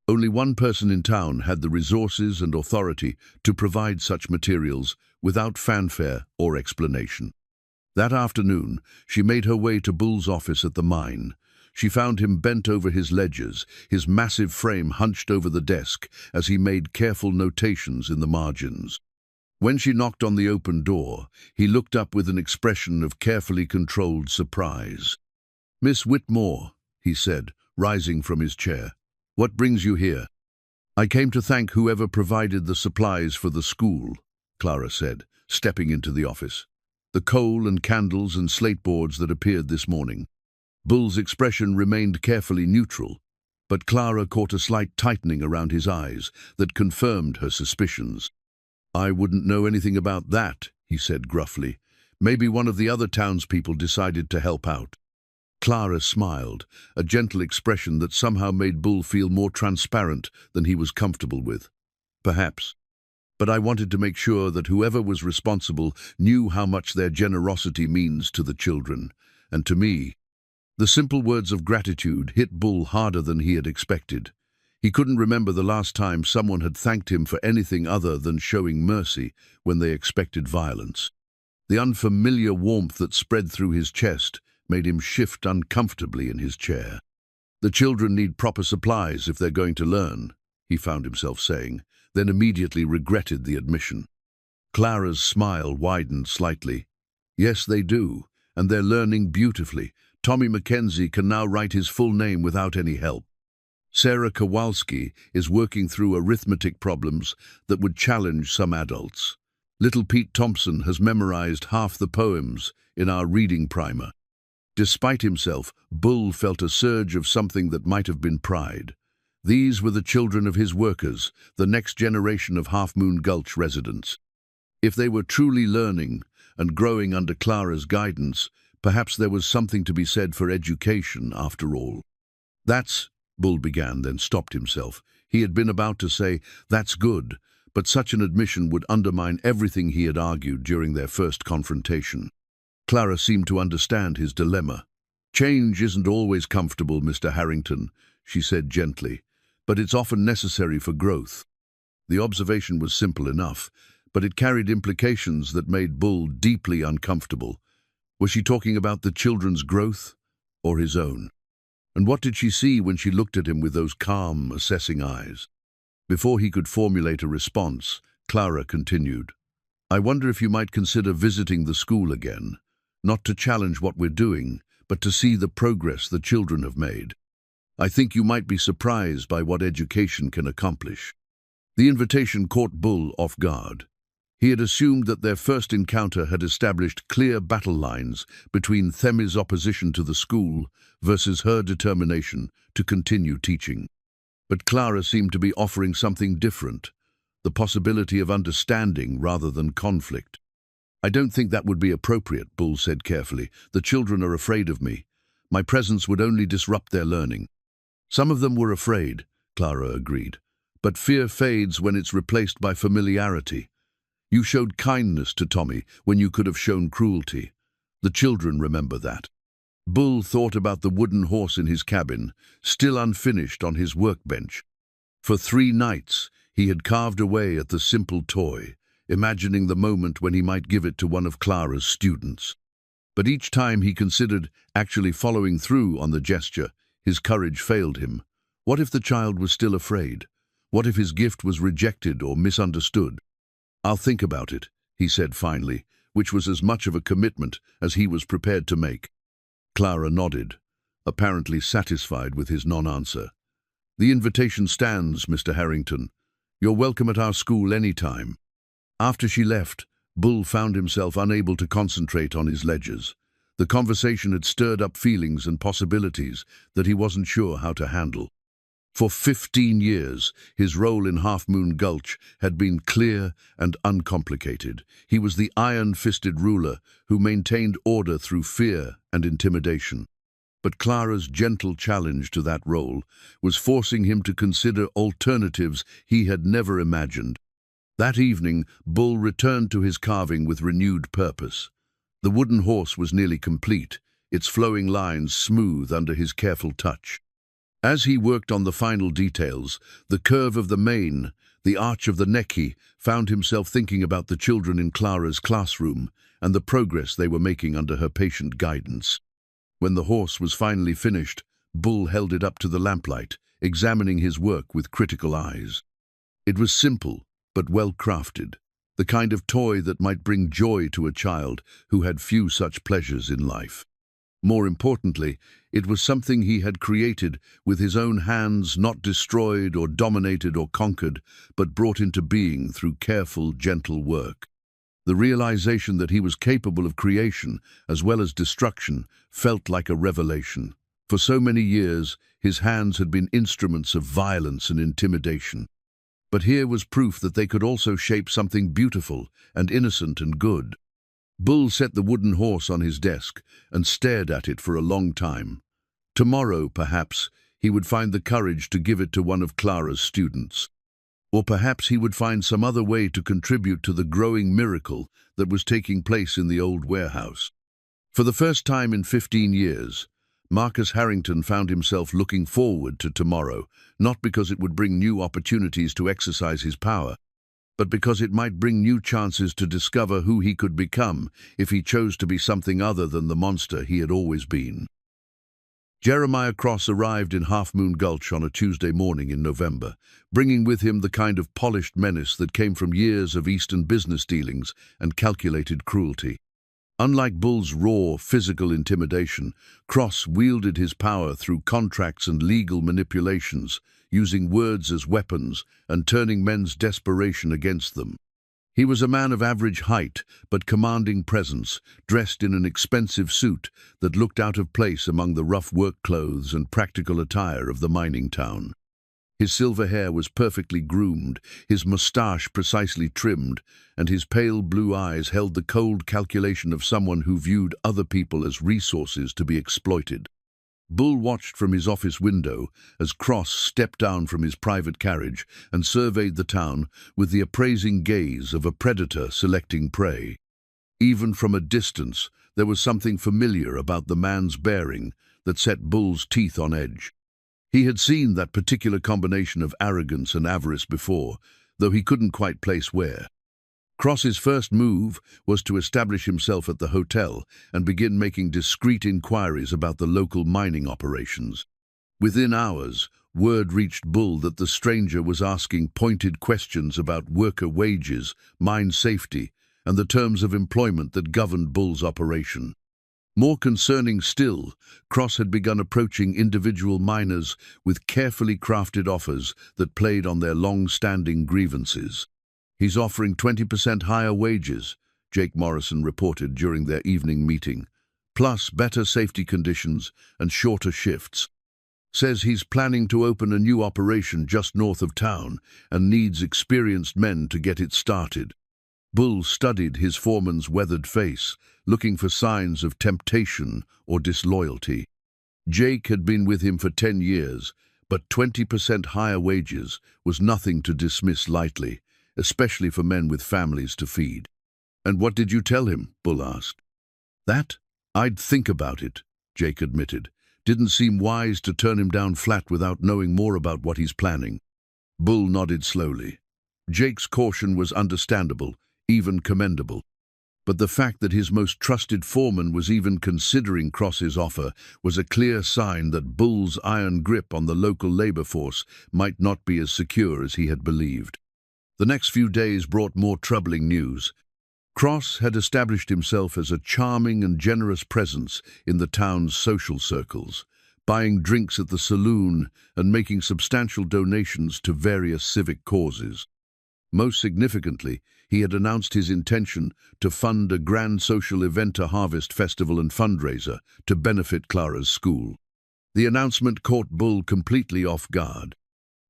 Only one person in town had the resources and authority to provide such materials without fanfare or explanation. That afternoon, she made her way to Bull's office at the mine. She found him bent over his ledgers, his massive frame hunched over the desk as he made careful notations in the margins. When she knocked on the open door, he looked up with an expression of carefully controlled surprise. "Miss Whitmore," he said, rising from his chair, "what brings you here?" "I came to thank whoever provided the supplies for the school," Clara said, stepping into the office. "The coal and candles and slate boards that appeared this morning." Bull's expression remained carefully neutral, but Clara caught a slight tightening around his eyes that confirmed her suspicions. "I wouldn't know anything about that," he said gruffly. "Maybe one of the other townspeople decided to help out." Clara smiled, a gentle expression that somehow made Bull feel more transparent than he was comfortable with. "Perhaps. But I wanted to make sure that whoever was responsible knew how much their generosity means to the children, and to me." The simple words of gratitude hit Bull harder than he had expected. He couldn't remember the last time someone had thanked him for anything other than showing mercy when they expected violence. The unfamiliar warmth that spread through his chest made him shift uncomfortably in his chair. "The children need proper supplies if they're going to learn," he found himself saying, then immediately regretted the admission. Clara's smile widened slightly. "Yes, they do, and they're learning beautifully. Tommy Mackenzie can now write his full name without any help. Sarah Kowalski is working through arithmetic problems that would challenge some adults. Little Pete Thompson has memorized half the poems in our reading primer." Despite himself, Bull felt a surge of something that might have been pride. These were the children of his workers, the next generation of Half Moon Gulch residents. If they were truly learning and growing under Clara's guidance, perhaps there was something to be said for education after all. "That's," Bull began, then stopped himself. He had been about to say, "That's good," but such an admission would undermine everything he had argued during their first confrontation. Clara seemed to understand his dilemma. "Change isn't always comfortable, Mr. Harrington," she said gently, "but it's often necessary for growth." The observation was simple enough, but it carried implications that made Bull deeply uncomfortable. Was she talking about the children's growth or his own? And what did she see when she looked at him with those calm, assessing eyes? Before he could formulate a response, Clara continued, "I wonder if you might consider visiting the school again, not to challenge what we're doing, but to see the progress the children have made. I think you might be surprised by what education can accomplish." The invitation caught Bull off guard. He had assumed that their first encounter had established clear battle lines between Themi's opposition to the school versus her determination to continue teaching. But Clara seemed to be offering something different, the possibility of understanding rather than conflict. "I don't think that would be appropriate," Bull said carefully. "The children are afraid of me. My presence would only disrupt their learning." "Some of them were afraid," Clara agreed. "But fear fades when it's replaced by familiarity. You showed kindness to Tommy when you could have shown cruelty. The children remember that." Bull thought about the wooden horse in his cabin, still unfinished on his workbench. For 3 nights, he had carved away at the simple toy, imagining the moment when he might give it to one of Clara's students. But each time he considered actually following through on the gesture, his courage failed him. What if the child was still afraid? What if his gift was rejected or misunderstood? "I'll think about it," he said finally, which was as much of a commitment as he was prepared to make. Clara nodded, apparently satisfied with his non-answer. "The invitation stands, Mr. Harrington. You're welcome at our school any time." After she left, Bull found himself unable to concentrate on his ledgers. The conversation had stirred up feelings and possibilities that he wasn't sure how to handle. For 15 years, his role in Half Moon Gulch had been clear and uncomplicated. He was the iron-fisted ruler who maintained order through fear and intimidation. But Clara's gentle challenge to that role was forcing him to consider alternatives he had never imagined. That evening, Bull returned to his carving with renewed purpose. The wooden horse was nearly complete, its flowing lines smooth under his careful touch. As he worked on the final details, the curve of the mane, the arch of the neck, he found himself thinking about the children in Clara's classroom and the progress they were making under her patient guidance. When the horse was finally finished, Bull held it up to the lamplight, examining his work with critical eyes. It was simple, but well-crafted, the kind of toy that might bring joy to a child who had few such pleasures in life. More importantly, it was something he had created with his own hands, not destroyed or dominated or conquered, but brought into being through careful, gentle work. The realization that he was capable of creation as well as destruction felt like a revelation. For so many years, his hands had been instruments of violence and intimidation. But here was proof that they could also shape something beautiful and innocent and good. Bull set the wooden horse on his desk and stared at it for a long time. Tomorrow, perhaps, he would find the courage to give it to one of Clara's students. Or perhaps he would find some other way to contribute to the growing miracle that was taking place in the old warehouse. For the first time in 15 years, Marcus Harrington found himself looking forward to tomorrow, not because it would bring new opportunities to exercise his power, but because it might bring new chances to discover who he could become if he chose to be something other than the monster he had always been. Jeremiah Cross arrived in Half Moon Gulch on a Tuesday morning in November, bringing with him the kind of polished menace that came from years of Eastern business dealings and calculated cruelty. Unlike Bull's raw, physical intimidation, Cross wielded his power through contracts and legal manipulations, using words as weapons and turning men's desperation against them. He was a man of average height but commanding presence, dressed in an expensive suit that looked out of place among the rough work clothes and practical attire of the mining town. His silver hair was perfectly groomed, his moustache precisely trimmed, and his pale blue eyes held the cold calculation of someone who viewed other people as resources to be exploited. Bull watched from his office window as Cross stepped down from his private carriage and surveyed the town with the appraising gaze of a predator selecting prey. Even from a distance, there was something familiar about the man's bearing that set Bull's teeth on edge. He had seen that particular combination of arrogance and avarice before, though he couldn't quite place where. Cross's first move was to establish himself at the hotel and begin making discreet inquiries about the local mining operations. Within hours, word reached Bull that the stranger was asking pointed questions about worker wages, mine safety, and the terms of employment that governed Bull's operation. More concerning still, Cross had begun approaching individual miners with carefully crafted offers that played on their long-standing grievances. "He's offering 20% higher wages," Jake Morrison reported during their evening meeting, "plus better safety conditions and shorter shifts. Says he's planning to open a new operation just north of town and needs experienced men to get it started." Bull studied his foreman's weathered face, looking for signs of temptation or disloyalty. Jake had been with him for 10 years, but 20% higher wages was nothing to dismiss lightly, especially for men with families to feed. "And what did you tell him?" Bull asked. "That? I'd think about it," Jake admitted. "Didn't seem wise to turn him down flat without knowing more about what he's planning." Bull nodded slowly. Jake's caution was understandable, even commendable. But the fact that his most trusted foreman was even considering Cross's offer was a clear sign that Bull's iron grip on the local labor force might not be as secure as he had believed. The next few days brought more troubling news. Cross had established himself as a charming and generous presence in the town's social circles, buying drinks at the saloon and making substantial donations to various civic causes. Most significantly, he had announced his intention to fund a grand social event, a harvest festival and fundraiser, to benefit Clara's school. The announcement caught Bull completely off guard.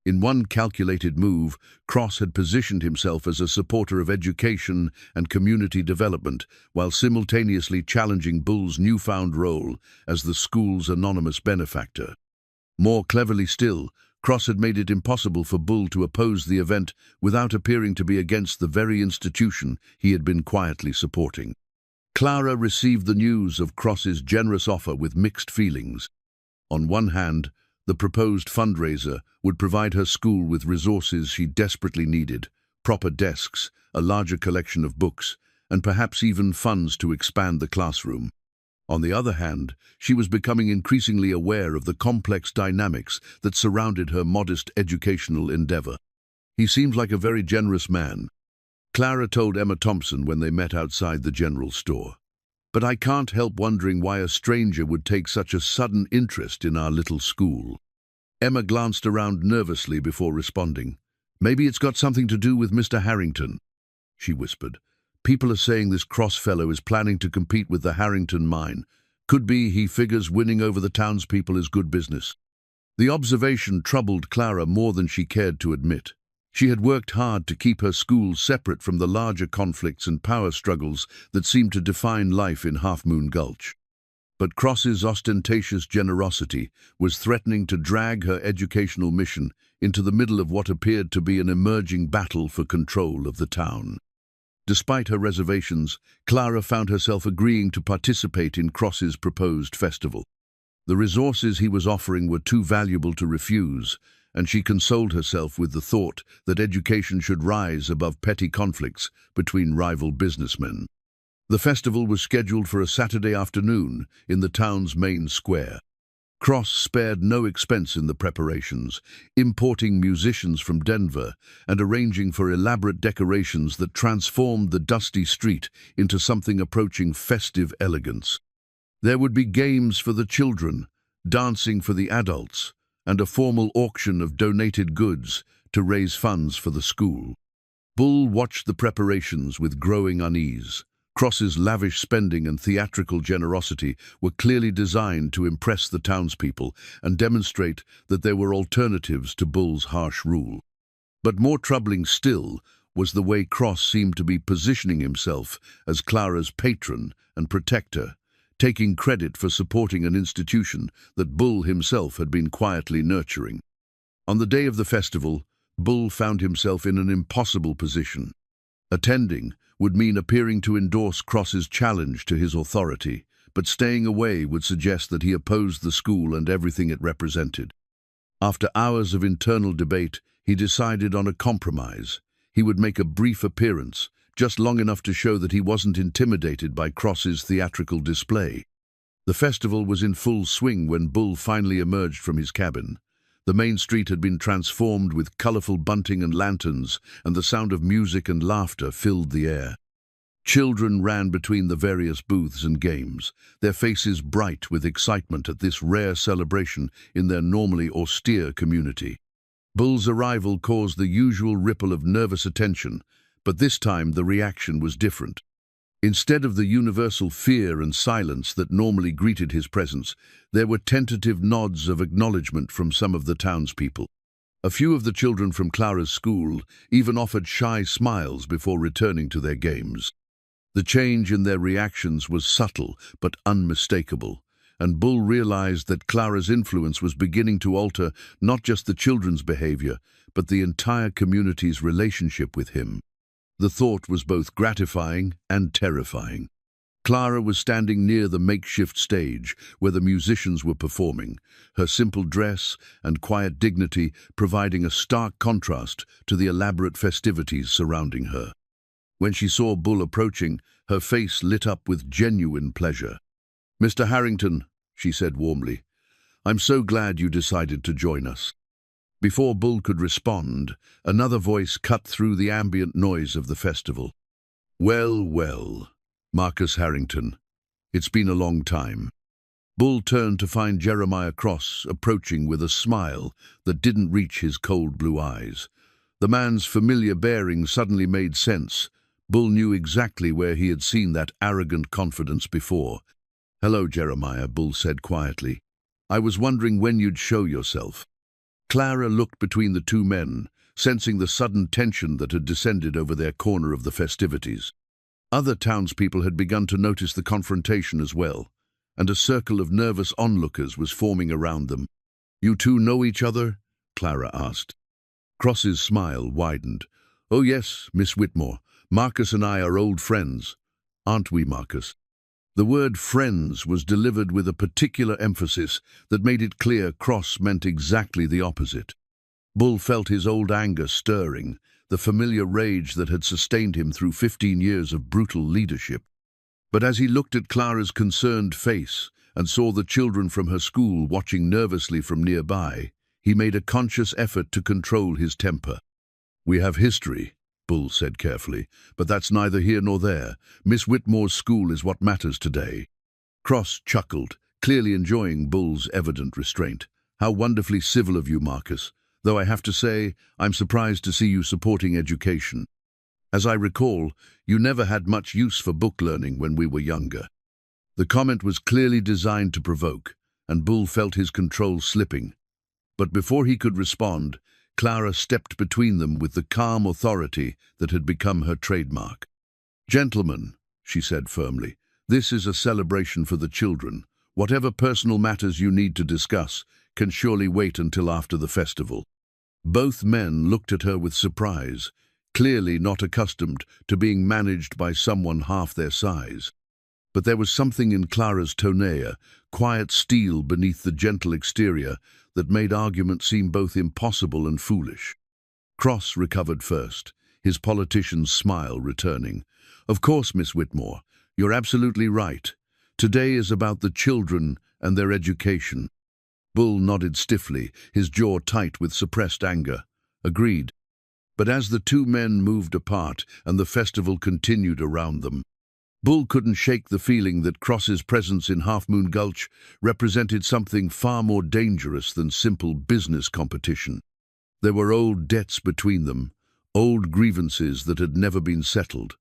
In one calculated move, Cross had positioned himself as a supporter of education and community development, while simultaneously challenging Bull's newfound role as the school's anonymous benefactor. More cleverly still, Cross had made it impossible for Bull to oppose the event without appearing to be against the very institution he had been quietly supporting. Clara received the news of Cross's generous offer with mixed feelings. On one hand, the proposed fundraiser would provide her school with resources she desperately needed: proper desks, a larger collection of books, and perhaps even funds to expand the classroom. On the other hand, she was becoming increasingly aware of the complex dynamics that surrounded her modest educational endeavor. "He seems like a very generous man," Clara told Emma Thompson when they met outside the general store. "But I can't help wondering why a stranger would take such a sudden interest in our little school." Emma glanced around nervously before responding. "Maybe it's got something to do with Mr. Harrington," she whispered. "People are saying this Cross fellow is planning to compete with the Harrington mine. Could be he figures winning over the townspeople is good business." The observation troubled Clara more than she cared to admit. She had worked hard to keep her school separate from the larger conflicts and power struggles that seemed to define life in Half Moon Gulch. But Cross's ostentatious generosity was threatening to drag her educational mission into the middle of what appeared to be an emerging battle for control of the town. Despite her reservations, Clara found herself agreeing to participate in Cross's proposed festival. The resources he was offering were too valuable to refuse, and she consoled herself with the thought that education should rise above petty conflicts between rival businessmen. The festival was scheduled for a Saturday afternoon in the town's main square. Cross spared no expense in the preparations, importing musicians from Denver and arranging for elaborate decorations that transformed the dusty street into something approaching festive elegance. There would be games for the children, dancing for the adults, and a formal auction of donated goods to raise funds for the school. Bull watched the preparations with growing unease. Cross's lavish spending and theatrical generosity were clearly designed to impress the townspeople and demonstrate that there were alternatives to Bull's harsh rule. But more troubling still was the way Cross seemed to be positioning himself as Clara's patron and protector, taking credit for supporting an institution that Bull himself had been quietly nurturing. On the day of the festival, Bull found himself in an impossible position. Attending would mean appearing to endorse Cross's challenge to his authority, but staying away would suggest that he opposed the school and everything it represented. After hours of internal debate, he decided on a compromise. He would make a brief appearance, just long enough to show that he wasn't intimidated by Cross's theatrical display. The festival was in full swing when Bull finally emerged from his cabin. The main street had been transformed with colorful bunting and lanterns, and the sound of music and laughter filled the air. Children ran between the various booths and games, their faces bright with excitement at this rare celebration in their normally austere community. Bull's arrival caused the usual ripple of nervous attention, but this time the reaction was different. Instead of the universal fear and silence that normally greeted his presence, there were tentative nods of acknowledgement from some of the townspeople. A few of the children from Clara's school even offered shy smiles before returning to their games. The change in their reactions was subtle but unmistakable, and Bull realized that Clara's influence was beginning to alter not just the children's behavior, but the entire community's relationship with him. The thought was both gratifying and terrifying. Clara was standing near the makeshift stage where the musicians were performing, her simple dress and quiet dignity providing a stark contrast to the elaborate festivities surrounding her. When she saw Bull approaching, her face lit up with genuine pleasure. "Mr. Harrington," she said warmly, "I'm so glad you decided to join us." Before Bull could respond, another voice cut through the ambient noise of the festival. "Well, well, Marcus Harrington, it's been a long time." Bull turned to find Jeremiah Cross approaching with a smile that didn't reach his cold blue eyes. The man's familiar bearing suddenly made sense. Bull knew exactly where he had seen that arrogant confidence before. "Hello, Jeremiah," Bull said quietly. "I was wondering when you'd show yourself." Clara looked between the two men, sensing the sudden tension that had descended over their corner of the festivities. Other townspeople had begun to notice the confrontation as well, and a circle of nervous onlookers was forming around them. "You two know each other?" Clara asked. Cross's smile widened. "Oh yes, Miss Whitmore. Marcus and I are old friends. Aren't we, Marcus?" The word friends was delivered with a particular emphasis that made it clear Cross meant exactly the opposite. Bull felt his old anger stirring, the familiar rage that had sustained him through 15 years of brutal leadership. But as he looked at Clara's concerned face and saw the children from her school watching nervously from nearby, he made a conscious effort to control his temper. "We have history," Bull said carefully, "but that's neither here nor there. Miss Whitmore's school is what matters today." Cross chuckled, clearly enjoying Bull's evident restraint. "How wonderfully civil of you, Marcus. Though I have to say, I'm surprised to see you supporting education. As I recall, you never had much use for book learning when we were younger." The comment was clearly designed to provoke, and Bull felt his control slipping. But before he could respond, Clara stepped between them with the calm authority that had become her trademark. "Gentlemen," she said firmly, "this is a celebration for the children. Whatever personal matters you need to discuss can surely wait until after the festival." Both men looked at her with surprise, clearly not accustomed to being managed by someone half their size. But there was something in Clara's tonea, quiet steel beneath the gentle exterior, that made argument seem both impossible and foolish. Cross recovered first, his politician's smile returning. "Of course, Miss Whitmore, you're absolutely right. Today is about the children and their education." Bull nodded stiffly, his jaw tight with suppressed anger. "Agreed." But as the two men moved apart and the festival continued around them, Bull couldn't shake the feeling that Cross's presence in Half Moon Gulch represented something far more dangerous than simple business competition. There were old debts between them, old grievances that had never been settled.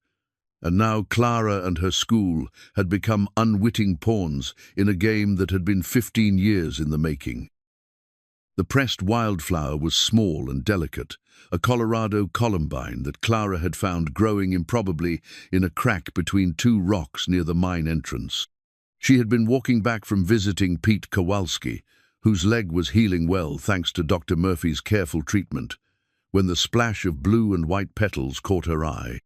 And now Clara and her school had become unwitting pawns in a game that had been 15 years in the making. The pressed wildflower was small and delicate, a Colorado columbine that Clara had found growing improbably in a crack between two rocks near the mine entrance. She had been walking back from visiting Pete Kowalski, whose leg was healing well thanks to Dr. Murphy's careful treatment, when the splash of blue and white petals caught her eye.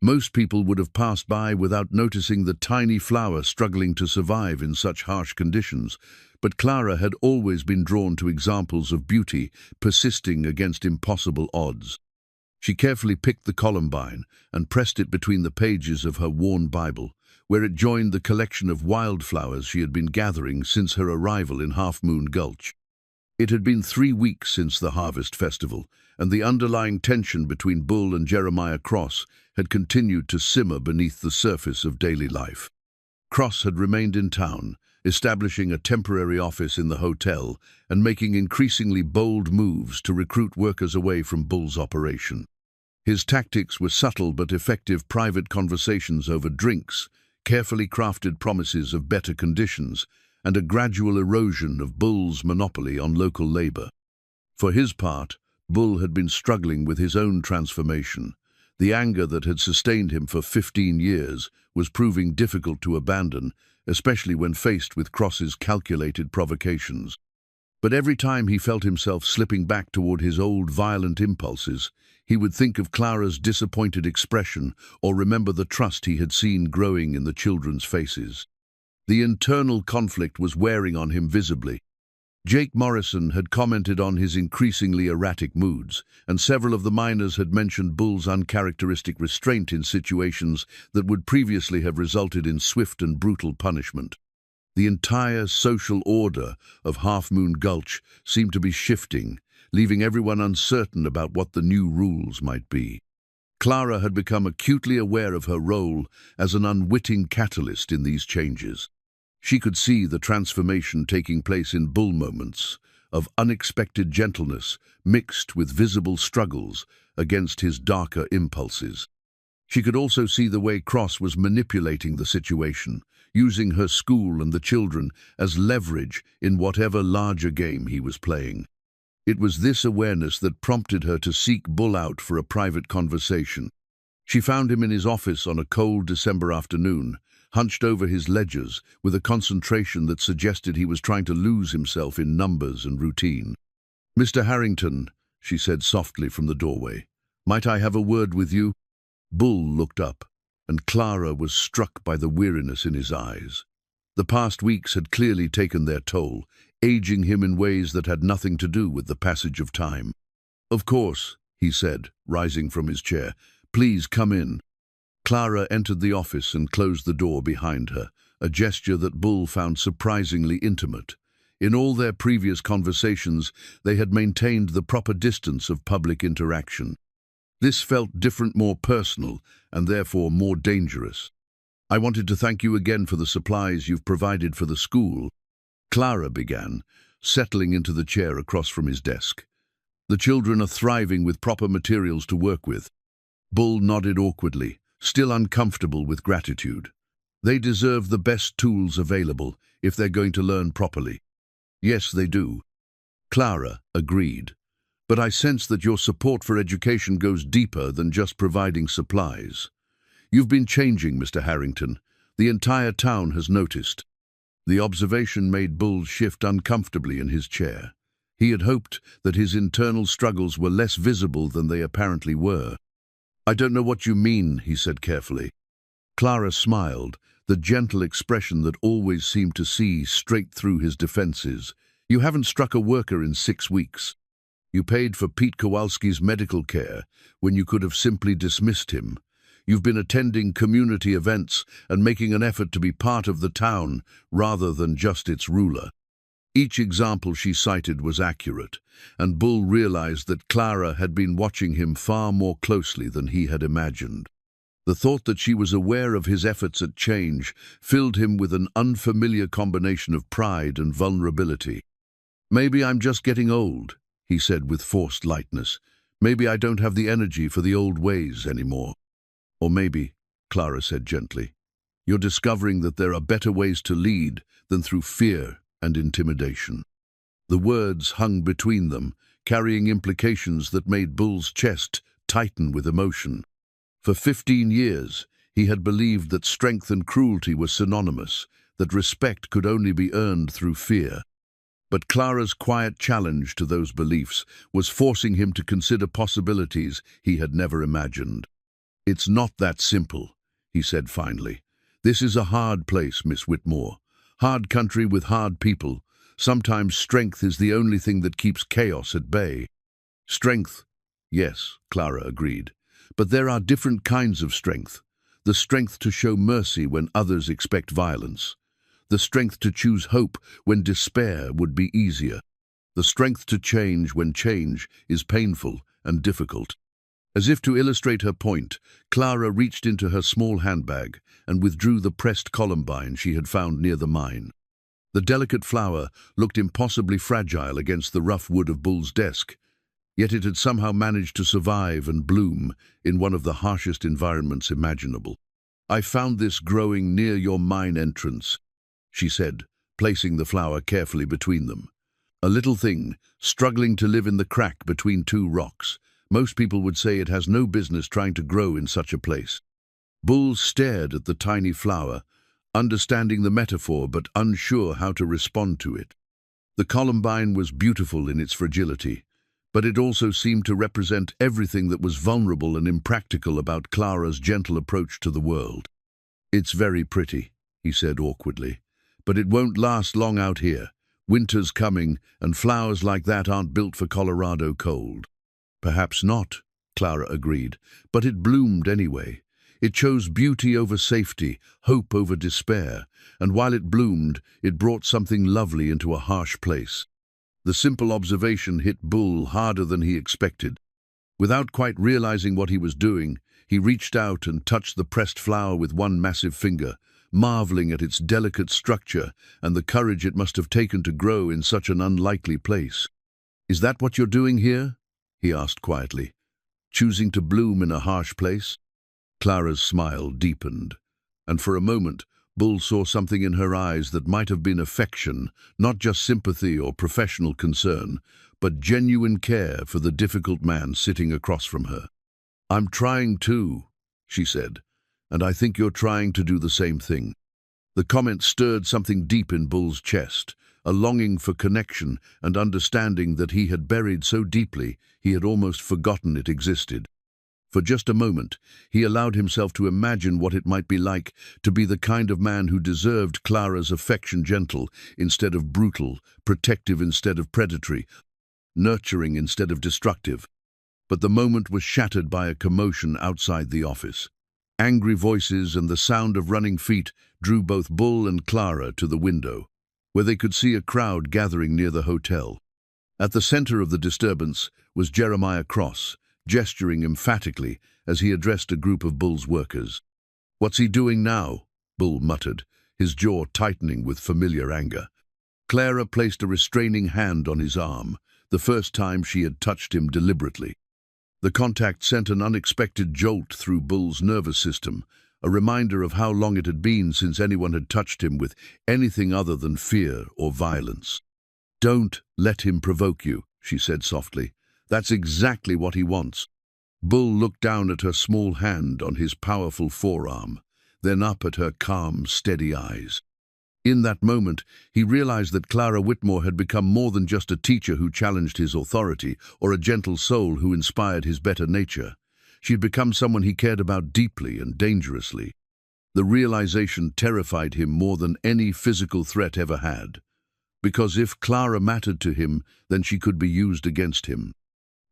Most people would have passed by without noticing the tiny flower struggling to survive in such harsh conditions, but Clara had always been drawn to examples of beauty persisting against impossible odds. She carefully picked the columbine and pressed it between the pages of her worn Bible, where it joined the collection of wildflowers she had been gathering since her arrival in Half Moon Gulch. It had been 3 weeks since the Harvest Festival, and the underlying tension between Bull and Jeremiah Cross had continued to simmer beneath the surface of daily life. Cross had remained in town, establishing a temporary office in the hotel and making increasingly bold moves to recruit workers away from Bull's operation. His tactics were subtle but effective private conversations over drinks, carefully crafted promises of better conditions, and a gradual erosion of Bull's monopoly on local labor. For his part, Bull had been struggling with his own transformation. The anger that had sustained him for 15 years was proving difficult to abandon, especially when faced with Cross's calculated provocations. But every time he felt himself slipping back toward his old violent impulses, he would think of Clara's disappointed expression or remember the trust he had seen growing in the children's faces. The internal conflict was wearing on him visibly. Jake Morrison had commented on his increasingly erratic moods, and several of the miners had mentioned Bull's uncharacteristic restraint in situations that would previously have resulted in swift and brutal punishment. The entire social order of Half Moon Gulch seemed to be shifting, leaving everyone uncertain about what the new rules might be. Clara had become acutely aware of her role as an unwitting catalyst in these changes. She could see the transformation taking place in Bull moments of unexpected gentleness mixed with visible struggles against his darker impulses. She could also see the way Cross was manipulating the situation, using her school and the children as leverage in whatever larger game he was playing. It was this awareness that prompted her to seek Bull out for a private conversation. She found him in his office on a cold December afternoon, hunched over his ledgers with a concentration that suggested he was trying to lose himself in numbers and routine. "Mr. Harrington," she said softly from the doorway, "might I have a word with you?" Bull looked up, and Clara was struck by the weariness in his eyes. The past weeks had clearly taken their toll, aging him in ways that had nothing to do with the passage of time. "Of course," he said, rising from his chair. "Please come in." Clara entered the office and closed the door behind her, a gesture that Bull found surprisingly intimate. In all their previous conversations, they had maintained the proper distance of public interaction. This felt different, more personal, and therefore more dangerous. "I wanted to thank you again for the supplies you've provided for the school," Clara began, settling into the chair across from his desk. "The children are thriving with proper materials to work with." Bull nodded awkwardly, still uncomfortable with gratitude. "They deserve the best tools available if they're going to learn properly." "Yes, they do," Clara agreed. "But I sense that your support for education goes deeper than just providing supplies. You've been changing, Mr. Harrington. The entire town has noticed." The observation made Bull shift uncomfortably in his chair. He had hoped that his internal struggles were less visible than they apparently were. "I don't know what you mean," he said carefully. Clara smiled, the gentle expression that always seemed to see straight through his defenses. "You haven't struck a worker in 6 weeks. You paid for Pete Kowalski's medical care when you could have simply dismissed him. You've been attending community events and making an effort to be part of the town rather than just its ruler." Each example she cited was accurate, and Bull realized that Clara had been watching him far more closely than he had imagined. The thought that she was aware of his efforts at change filled him with an unfamiliar combination of pride and vulnerability. "Maybe I'm just getting old," he said with forced lightness. "Maybe I don't have the energy for the old ways anymore." "Or maybe," Clara said gently, "you're discovering that there are better ways to lead than through fear and intimidation." The words hung between them, carrying implications that made Bull's chest tighten with emotion. For 15 years, he had believed that strength and cruelty were synonymous, that respect could only be earned through fear. But Clara's quiet challenge to those beliefs was forcing him to consider possibilities he had never imagined. "It's not that simple," he said finally. "This is a hard place, Miss Whitmore. Hard country with hard people. Sometimes strength is the only thing that keeps chaos at bay." "Strength," yes, Clara agreed. "But there are different kinds of strength. The strength to show mercy when others expect violence. The strength to choose hope when despair would be easier. The strength to change when change is painful and difficult." As if to illustrate her point, Clara reached into her small handbag and withdrew the pressed columbine she had found near the mine. The delicate flower looked impossibly fragile against the rough wood of Bull's desk, yet it had somehow managed to survive and bloom in one of the harshest environments imaginable. "I found this growing near your mine entrance," she said, placing the flower carefully between them. A little thing, struggling to live in the crack between two rocks. Most people would say it has no business trying to grow in such a place. Bull stared at the tiny flower, understanding the metaphor but unsure how to respond to it. The columbine was beautiful in its fragility, but it also seemed to represent everything that was vulnerable and impractical about Clara's gentle approach to the world. "It's very pretty," he said awkwardly, "but it won't last long out here. Winter's coming, and flowers like that aren't built for Colorado cold." "Perhaps not," Clara agreed, "but it bloomed anyway. It chose beauty over safety, hope over despair, and while it bloomed, it brought something lovely into a harsh place." The simple observation hit Bull harder than he expected. Without quite realizing what he was doing, he reached out and touched the pressed flower with one massive finger, marveling at its delicate structure and the courage it must have taken to grow in such an unlikely place. "Is that what you're doing here?" he asked quietly. "Choosing to bloom in a harsh place?" Clara's smile deepened, and for a moment, Bull saw something in her eyes that might have been affection, not just sympathy or professional concern, but genuine care for the difficult man sitting across from her. "I'm trying too," she said, "and I think you're trying to do the same thing." The comment stirred something deep in Bull's chest, a longing for connection and understanding that he had buried so deeply he had almost forgotten it existed. For just a moment, he allowed himself to imagine what it might be like to be the kind of man who deserved Clara's affection, gentle instead of brutal, protective instead of predatory, nurturing instead of destructive. But the moment was shattered by a commotion outside the office. Angry voices and the sound of running feet drew both Bull and Clara to the window, where they could see a crowd gathering near the hotel. At the center of the disturbance was Jeremiah Cross, gesturing emphatically as he addressed a group of Bull's workers. "What's he doing now?" Bull muttered, his jaw tightening with familiar anger. Clara placed a restraining hand on his arm, the first time she had touched him deliberately. The contact sent an unexpected jolt through Bull's nervous system, a reminder of how long it had been since anyone had touched him with anything other than fear or violence. "Don't let him provoke you," she said softly. "That's exactly what he wants." Bull looked down at her small hand on his powerful forearm, then up at her calm, steady eyes. In that moment, he realized that Clara Whitmore had become more than just a teacher who challenged his authority or a gentle soul who inspired his better nature. She had become someone he cared about deeply and dangerously. The realization terrified him more than any physical threat ever had. Because if Clara mattered to him, then she could be used against him.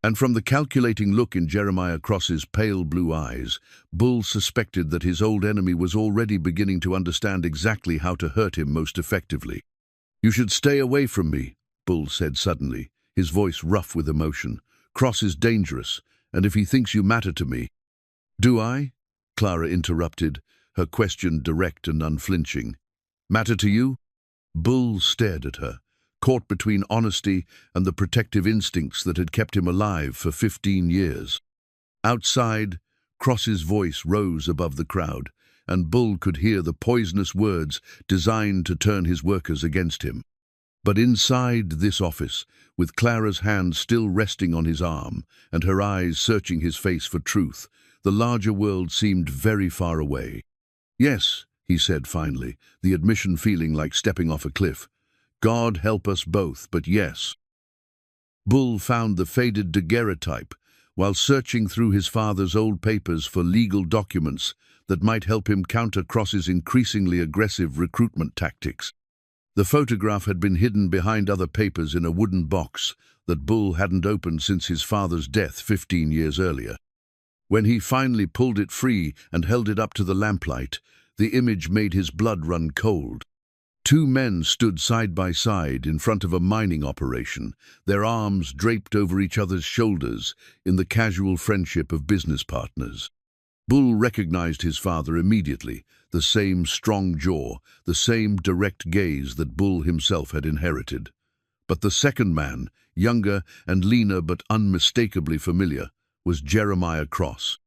And from the calculating look in Jeremiah Cross's pale blue eyes, Bull suspected that his old enemy was already beginning to understand exactly how to hurt him most effectively. "You should stay away from me," Bull said suddenly, his voice rough with emotion. "Cross is dangerous, and if he thinks you matter to me—" "Do I?" Clara interrupted, her question direct and unflinching. "Matter to you?" Bull stared at her, caught between honesty and the protective instincts that had kept him alive for 15 years. Outside, Cross's voice rose above the crowd, and Bull could hear the poisonous words designed to turn his workers against him. But inside this office, with Clara's hand still resting on his arm and her eyes searching his face for truth, the larger world seemed very far away. "Yes," he said finally, the admission feeling like stepping off a cliff. "God help us both, but yes." Bull found the faded daguerreotype while searching through his father's old papers for legal documents that might help him counter Cross's increasingly aggressive recruitment tactics. The photograph had been hidden behind other papers in a wooden box that Bull hadn't opened since his father's death 15 years earlier. When he finally pulled it free and held it up to the lamplight, the image made his blood run cold. Two men stood side by side in front of a mining operation, their arms draped over each other's shoulders in the casual friendship of business partners. Bull recognized his father immediately, the same strong jaw, the same direct gaze that Bull himself had inherited. But the second man, younger and leaner but unmistakably familiar, was Jeremiah Cross.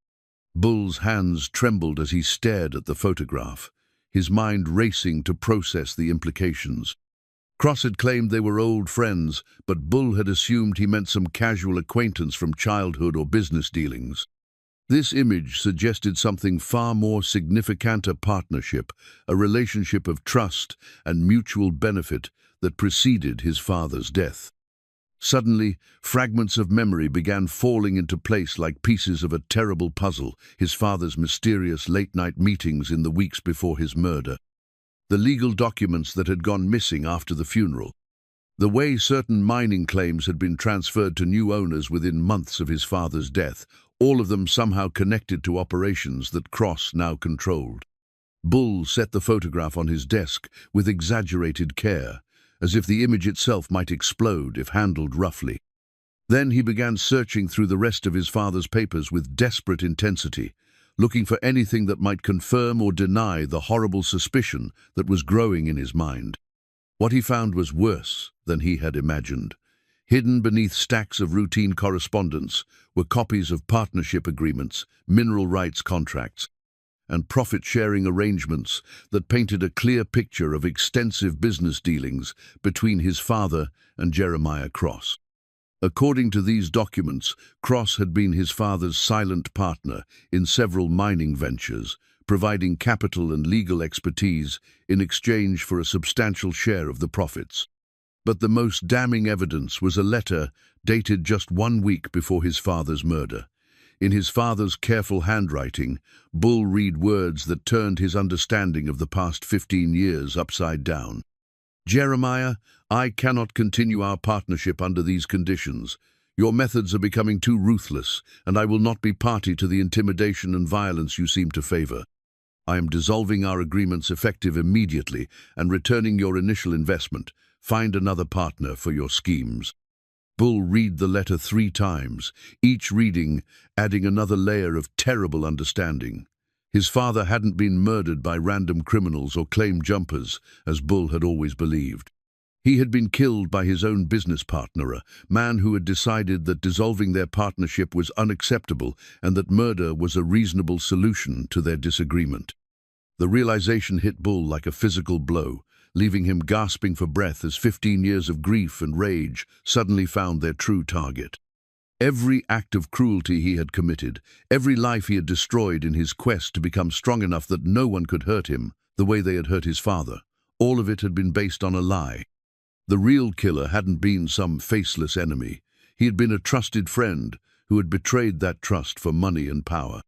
Bull's hands trembled as he stared at the photograph, his mind racing to process the implications. Cross had claimed they were old friends, but Bull had assumed he meant some casual acquaintance from childhood or business dealings. This image suggested something far more significant: a partnership, a relationship of trust and mutual benefit that preceded his father's death. Suddenly, fragments of memory began falling into place like pieces of a terrible puzzle: his father's mysterious late-night meetings in the weeks before his murder, the legal documents that had gone missing after the funeral, the way certain mining claims had been transferred to new owners within months of his father's death, all of them somehow connected to operations that Cross now controlled. Bull set the photograph on his desk with exaggerated care, as if the image itself might explode if handled roughly. Then he began searching through the rest of his father's papers with desperate intensity, looking for anything that might confirm or deny the horrible suspicion that was growing in his mind. What he found was worse than he had imagined. Hidden beneath stacks of routine correspondence were copies of partnership agreements, mineral rights contracts, and profit-sharing arrangements that painted a clear picture of extensive business dealings between his father and Jeremiah Cross. According to these documents, Cross had been his father's silent partner in several mining ventures, providing capital and legal expertise in exchange for a substantial share of the profits. But the most damning evidence was a letter dated just 1 week before his father's murder. In his father's careful handwriting, Bull read words that turned his understanding of the past 15 years upside down. "Jeremiah, I cannot continue our partnership under these conditions. Your methods are becoming too ruthless, and I will not be party to the intimidation and violence you seem to favor. I am dissolving our agreements effective immediately and returning your initial investment. Find another partner for your schemes." Bull read the letter 3 times, each reading adding another layer of terrible understanding. His father hadn't been murdered by random criminals or claim jumpers, as Bull had always believed. He had been killed by his own business partner, a man who had decided that dissolving their partnership was unacceptable and that murder was a reasonable solution to their disagreement. The realization hit Bull like a physical blow, leaving him gasping for breath as 15 years of grief and rage suddenly found their true target. Every act of cruelty he had committed, every life he had destroyed in his quest to become strong enough that no one could hurt him the way they had hurt his father, all of it had been based on a lie. The real killer hadn't been some faceless enemy. He had been a trusted friend who had betrayed that trust for money and power.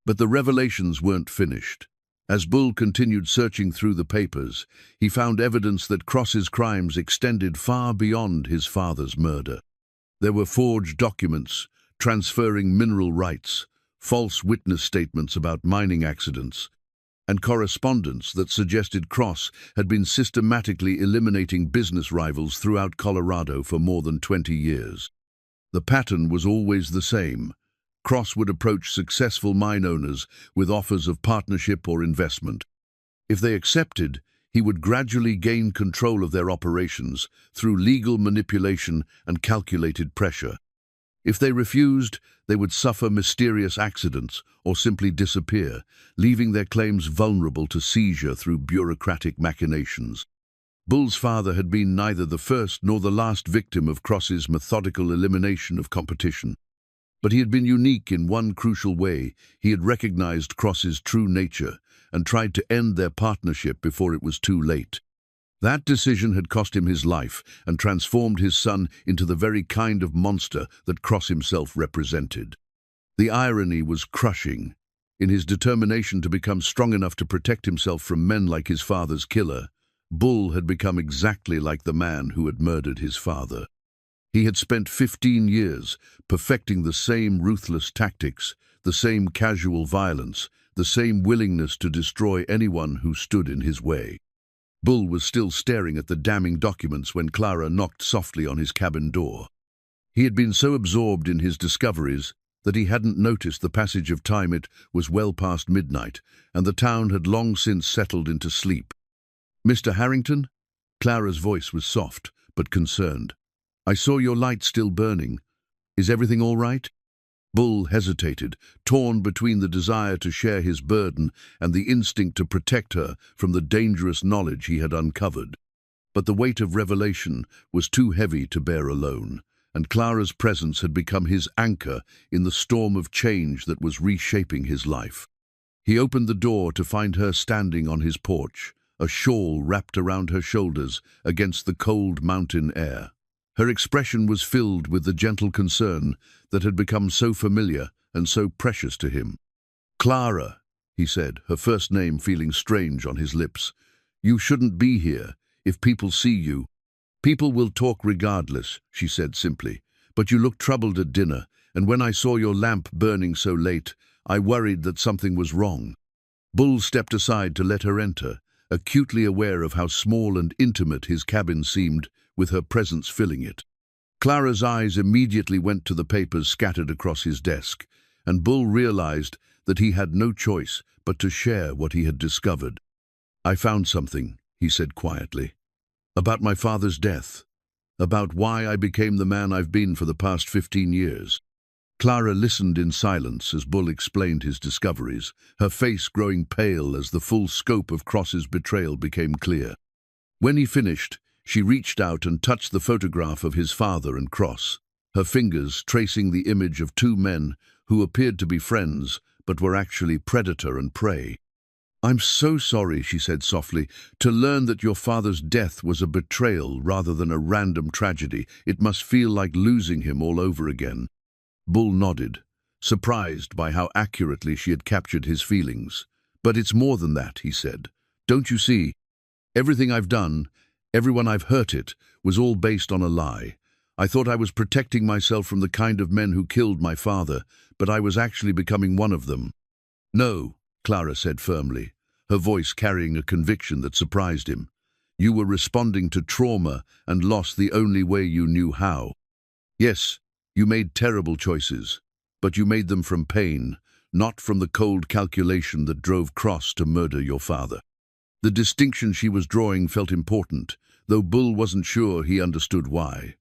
But the revelations weren't finished. As Bull continued searching through the papers, he found evidence that Cross's crimes extended far beyond his father's murder. There were forged documents, transferring mineral rights, false witness statements about mining accidents, and correspondence that suggested Cross had been systematically eliminating business rivals throughout Colorado for more than 20 years. The pattern was always the same. Cross would approach successful mine owners with offers of partnership or investment. If they accepted, he would gradually gain control of their operations through legal manipulation and calculated pressure. If they refused, they would suffer mysterious accidents or simply disappear, leaving their claims vulnerable to seizure through bureaucratic machinations. Bull's father had been neither the first nor the last victim of Cross's methodical elimination of competition. But he had been unique in one crucial way. He had recognized Cross's true nature and tried to end their partnership before it was too late. That decision had cost him his life and transformed his son into the very kind of monster that Cross himself represented. The irony was crushing. In his determination to become strong enough to protect himself from men like his father's killer, Bull had become exactly like the man who had murdered his father. He had spent 15 years perfecting the same ruthless tactics, the same casual violence, the same willingness to destroy anyone who stood in his way. Bull was still staring at the damning documents when Clara knocked softly on his cabin door. He had been so absorbed in his discoveries that he hadn't noticed the passage of time. It was well past midnight, and the town had long since settled into sleep. "Mr. Harrington?" Clara's voice was soft, but concerned. "I saw your light still burning. Is everything all right?" Bull hesitated, torn between the desire to share his burden and the instinct to protect her from the dangerous knowledge he had uncovered. But the weight of revelation was too heavy to bear alone, and Clara's presence had become his anchor in the storm of change that was reshaping his life. He opened the door to find her standing on his porch, a shawl wrapped around her shoulders against the cold mountain air. Her expression was filled with the gentle concern that had become so familiar and so precious to him. "Clara," he said, her first name feeling strange on his lips, "you shouldn't be here. If people see you—" "People will talk regardless," she said simply. "But you looked troubled at dinner, and when I saw your lamp burning so late, I worried that something was wrong." Bull stepped aside to let her enter, acutely aware of how small and intimate his cabin seemed, with her presence filling it. Clara's eyes immediately went to the papers scattered across his desk, and Bull realized that he had no choice but to share what he had discovered. "I found something," he said quietly, "about my father's death, about why I became the man I've been for the past 15 years. Clara listened in silence as Bull explained his discoveries, her face growing pale as the full scope of Cross's betrayal became clear. When he finished, she reached out and touched the photograph of his father and Cross, her fingers tracing the image of two men who appeared to be friends but were actually predator and prey. "I'm so sorry," she said softly, "to learn that your father's death was a betrayal rather than a random tragedy. It must feel like losing him all over again." Bull nodded, surprised by how accurately she had captured his feelings. "But it's more than that," he said. "Don't you see? Everything I've done, everyone I've hurt, was all based on a lie. I thought I was protecting myself from the kind of men who killed my father, but I was actually becoming one of them." "No," Clara said firmly, her voice carrying a conviction that surprised him. "You were responding to trauma and loss the only way you knew how. Yes, you made terrible choices, but you made them from pain, not from the cold calculation that drove Cross to murder your father." The distinction she was drawing felt important, though Bull wasn't sure he understood why.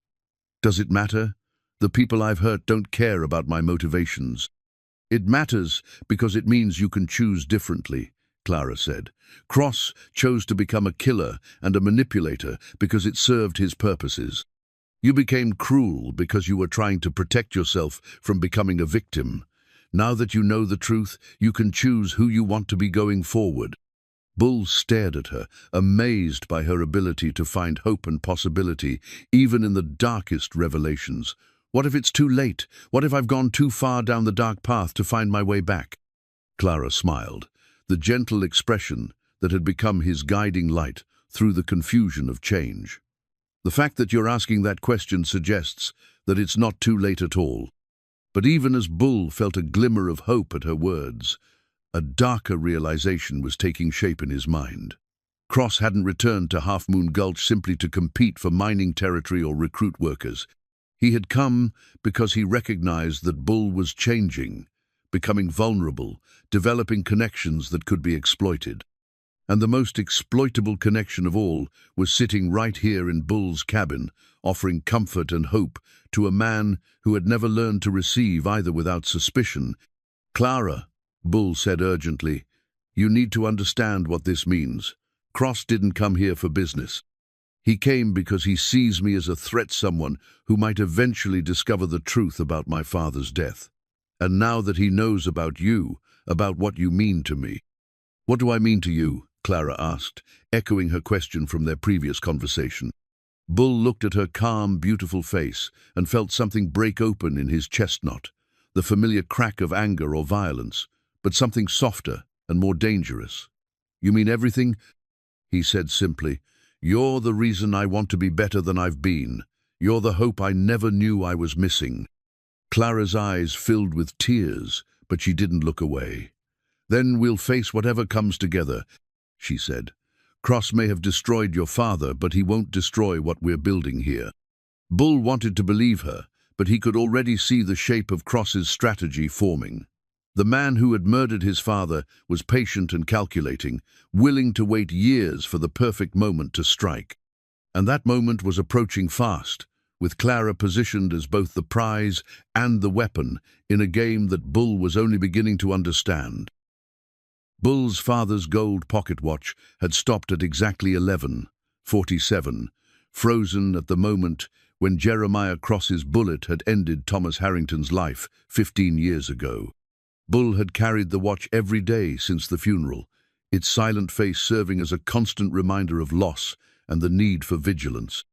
"Does it matter? The people I've hurt don't care about my motivations." "It matters because it means you can choose differently," Clara said. "Cross chose to become a killer and a manipulator because it served his purposes. You became cruel because you were trying to protect yourself from becoming a victim. Now that you know the truth, you can choose who you want to be going forward." Bull stared at her, amazed by her ability to find hope and possibility, even in the darkest revelations. "What if it's too late? What if I've gone too far down the dark path to find my way back?" Clara smiled, the gentle expression that had become his guiding light through the confusion of change. "The fact that you're asking that question suggests that it's not too late at all." But even as Bull felt a glimmer of hope at her words, a darker realization was taking shape in his mind. Cross hadn't returned to Half Moon Gulch simply to compete for mining territory or recruit workers. He had come because he recognized that Bull was changing, becoming vulnerable, developing connections that could be exploited. And the most exploitable connection of all was sitting right here in Bull's cabin, offering comfort and hope to a man who had never learned to receive either without suspicion. "Clara," Bull said urgently, "you need to understand what this means. Cross didn't come here for business. He came because he sees me as a threat, someone who might eventually discover the truth about my father's death. And now that he knows about you, about what you mean to me." "What do I mean to you?" Clara asked, echoing her question from their previous conversation. Bull looked at her calm, beautiful face and felt something break open in his chestnut, the familiar crack of anger or violence, but something softer and more dangerous. "You mean everything?" he said simply. "You're the reason I want to be better than I've been. You're the hope I never knew I was missing." Clara's eyes filled with tears, but she didn't look away. "Then we'll face whatever comes together," she said. "Cross may have destroyed your father, but he won't destroy what we're building here." Bull wanted to believe her, but he could already see the shape of Cross's strategy forming. The man who had murdered his father was patient and calculating, willing to wait years for the perfect moment to strike. And that moment was approaching fast, with Clara positioned as both the prize and the weapon in a game that Bull was only beginning to understand. Bull's father's gold pocket watch had stopped at exactly 11, 47, frozen at the moment when Jeremiah Cross's bullet had ended Thomas Harrington's life 15 years ago. Bull had carried the watch every day since the funeral, its silent face serving as a constant reminder of loss and the need for vigilance.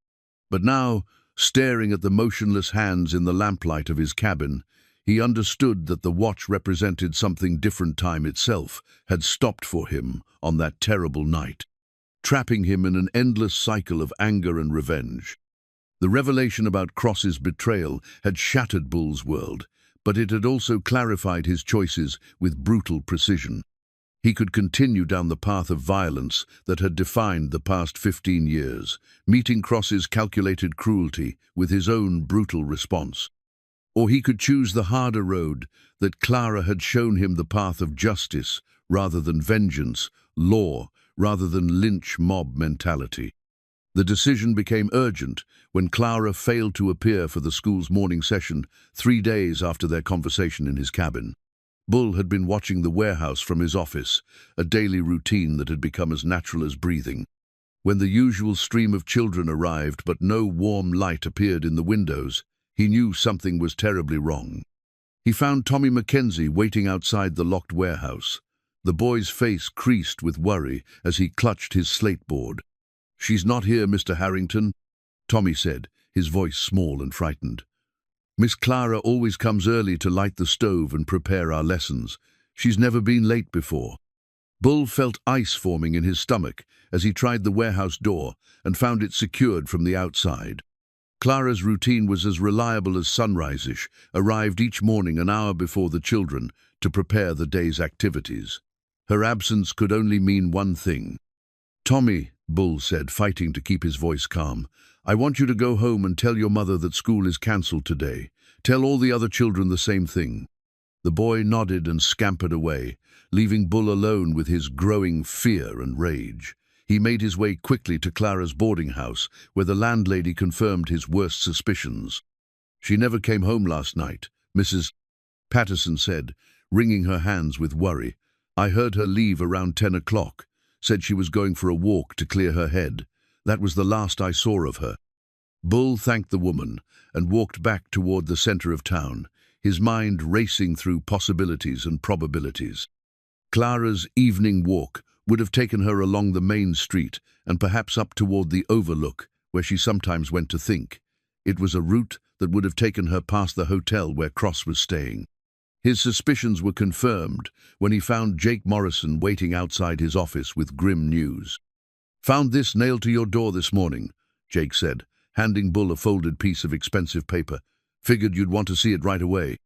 But now, staring at the motionless hands in the lamplight of his cabin, he understood that the watch represented something different. Time itself had stopped for him on that terrible night, trapping him in an endless cycle of anger and revenge. The revelation about Cross's betrayal had shattered Bull's world, but it had also clarified his choices with brutal precision. He could continue down the path of violence that had defined the past 15 years, meeting Cross's calculated cruelty with his own brutal response. Or he could choose the harder road that Clara had shown him, the path of justice rather than vengeance, law rather than lynch mob mentality. The decision became urgent when Clara failed to appear for the school's morning session 3 days after their conversation in his cabin. Bull had been watching the warehouse from his office, a daily routine that had become as natural as breathing. When the usual stream of children arrived but no warm light appeared in the windows, he knew something was terribly wrong. He found Tommy Mackenzie waiting outside the locked warehouse. The boy's face creased with worry as he clutched his slate board. "She's not here, Mr. Harrington," Tommy said, his voice small and frightened. "Miss Clara always comes early to light the stove and prepare our lessons. She's never been late before." Bull felt ice forming in his stomach as he tried the warehouse door and found it secured from the outside. Clara's routine was as reliable as sunrise-ish, arrived each morning an hour before the children to prepare the day's activities. Her absence could only mean one thing. "Tommy," Bull said, fighting to keep his voice calm, "I want you to go home and tell your mother that school is cancelled today. Tell all the other children the same thing." The boy nodded and scampered away, leaving Bull alone with his growing fear and rage. He made his way quickly to Clara's boarding house, where the landlady confirmed his worst suspicions. "She never came home last night," Mrs. Patterson said, wringing her hands with worry. "I heard her leave around 10 o'clock. Said she was going for a walk to clear her head. That was the last I saw of her." Bull thanked the woman and walked back toward the center of town, his mind racing through possibilities and probabilities. Clara's evening walk would have taken her along the main street and perhaps up toward the overlook, where she sometimes went to think. It was a route that would have taken her past the hotel where Cross was staying. His suspicions were confirmed when he found Jake Morrison waiting outside his office with grim news. "Found this nailed to your door this morning," Jake said, handing Bull a folded piece of expensive paper. "Figured you'd want to see it right away."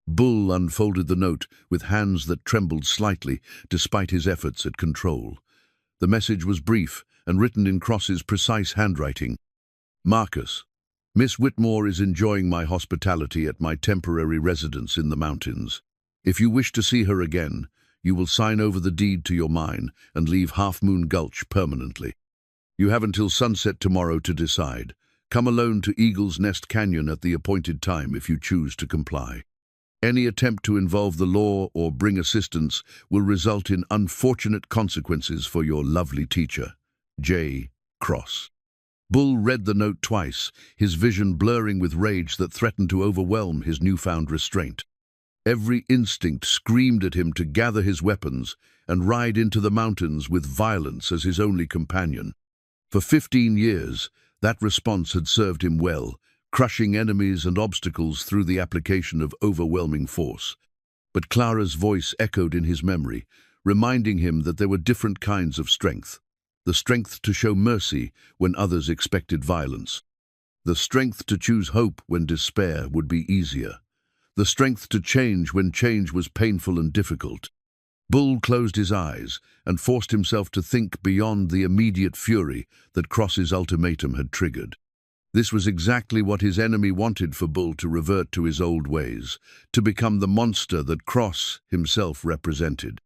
Bull unfolded the note with hands that trembled slightly despite his efforts at control. The message was brief and written in Cross's precise handwriting. "Marcus, Miss Whitmore is enjoying my hospitality at my temporary residence in the mountains. If you wish to see her again, you will sign over the deed to your mine and leave Half Moon Gulch permanently. You have until sunset tomorrow to decide. Come alone to Eagle's Nest Canyon at the appointed time if you choose to comply. Any attempt to involve the law or bring assistance will result in unfortunate consequences for your lovely teacher, J. Cross." Bull read the note twice, his vision blurring with rage that threatened to overwhelm his newfound restraint. Every instinct screamed at him to gather his weapons and ride into the mountains with violence as his only companion. For 15 years, that response had served him well, crushing enemies and obstacles through the application of overwhelming force. But Clara's voice echoed in his memory, reminding him that there were different kinds of strength. The strength to show mercy when others expected violence. The strength to choose hope when despair would be easier. The strength to change when change was painful and difficult. Bull closed his eyes and forced himself to think beyond the immediate fury that Cross's ultimatum had triggered. This was exactly what his enemy wanted for Bull to revert to his old ways, to become the monster that Cross himself represented.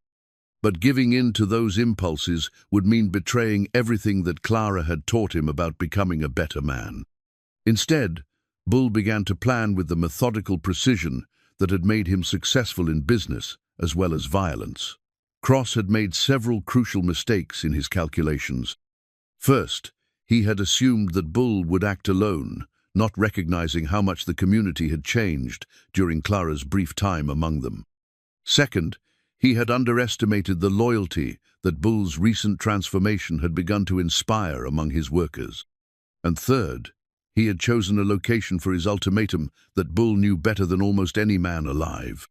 But giving in to those impulses would mean betraying everything that Clara had taught him about becoming a better man. Instead, Bull began to plan with the methodical precision that had made him successful in business as well as violence. Cross had made several crucial mistakes in his calculations. First, He had assumed that Bull would act alone, not recognizing how much the community had changed during Clara's brief time among them. Second, he had underestimated the loyalty that Bull's recent transformation had begun to inspire among his workers. And third, he had chosen a location for his ultimatum that Bull knew better than almost any man alive.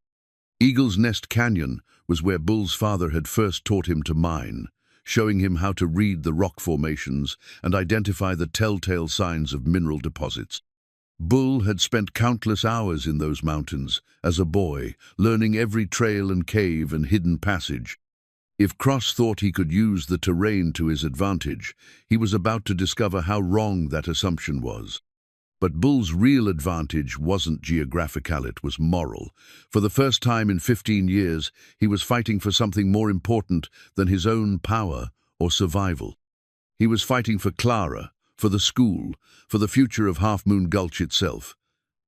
Eagle's Nest Canyon was where Bull's father had first taught him to mine, showing him how to read the rock formations and identify the telltale signs of mineral deposits. Bull had spent countless hours in those mountains as a boy, learning every trail and cave and hidden passage. If Cross thought he could use the terrain to his advantage, he was about to discover how wrong that assumption was. But Bull's real advantage wasn't geographical, it was moral. For the first time in 15 years, he was fighting for something more important than his own power or survival. He was fighting for Clara, for the school, for the future of Half Moon Gulch itself.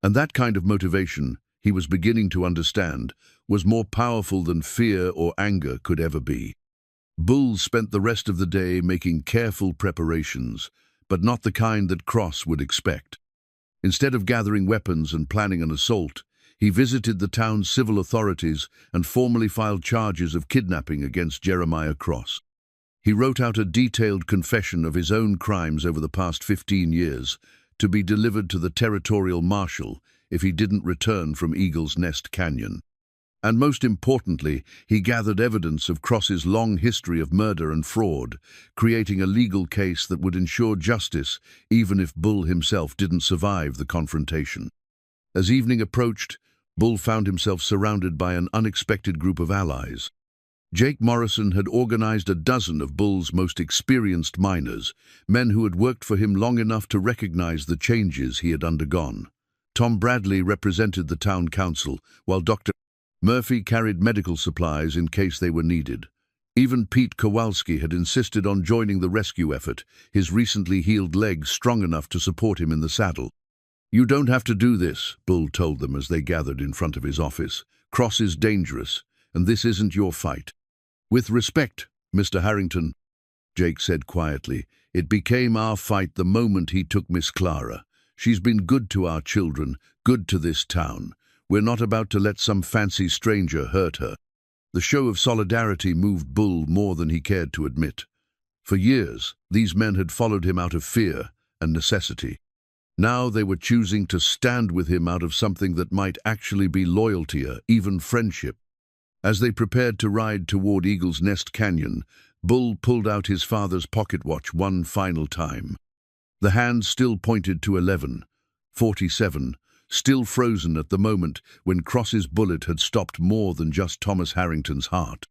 And that kind of motivation, he was beginning to understand, was more powerful than fear or anger could ever be. Bull spent the rest of the day making careful preparations, but not the kind that Cross would expect. Instead of gathering weapons and planning an assault, he visited the town's civil authorities and formally filed charges of kidnapping against Jeremiah Cross. He wrote out a detailed confession of his own crimes over the past 15 years, to be delivered to the territorial marshal if he didn't return from Eagle's Nest Canyon. And most importantly, he gathered evidence of Cross's long history of murder and fraud, creating a legal case that would ensure justice even if Bull himself didn't survive the confrontation. As evening approached, Bull found himself surrounded by an unexpected group of allies. Jake Morrison had organized a dozen of Bull's most experienced miners, men who had worked for him long enough to recognize the changes he had undergone. Tom Bradley represented the town council, while Dr. Murphy carried medical supplies in case they were needed. Even Pete Kowalski had insisted on joining the rescue effort, his recently healed leg strong enough to support him in the saddle. "You don't have to do this," Bull told them as they gathered in front of his office. "Cross is dangerous, and this isn't your fight." "With respect, Mr. Harrington," Jake said quietly, "it became our fight the moment he took Miss Clara. She's been good to our children, good to this town. We're not about to let some fancy stranger hurt her." The show of solidarity moved Bull more than he cared to admit. For years, these men had followed him out of fear and necessity. Now they were choosing to stand with him out of something that might actually be loyalty, even friendship. As they prepared to ride toward Eagle's Nest Canyon, Bull pulled out his father's pocket watch one final time. The hand still pointed to 11:47, still frozen at the moment when Cross's bullet had stopped more than just Thomas Harrington's heart.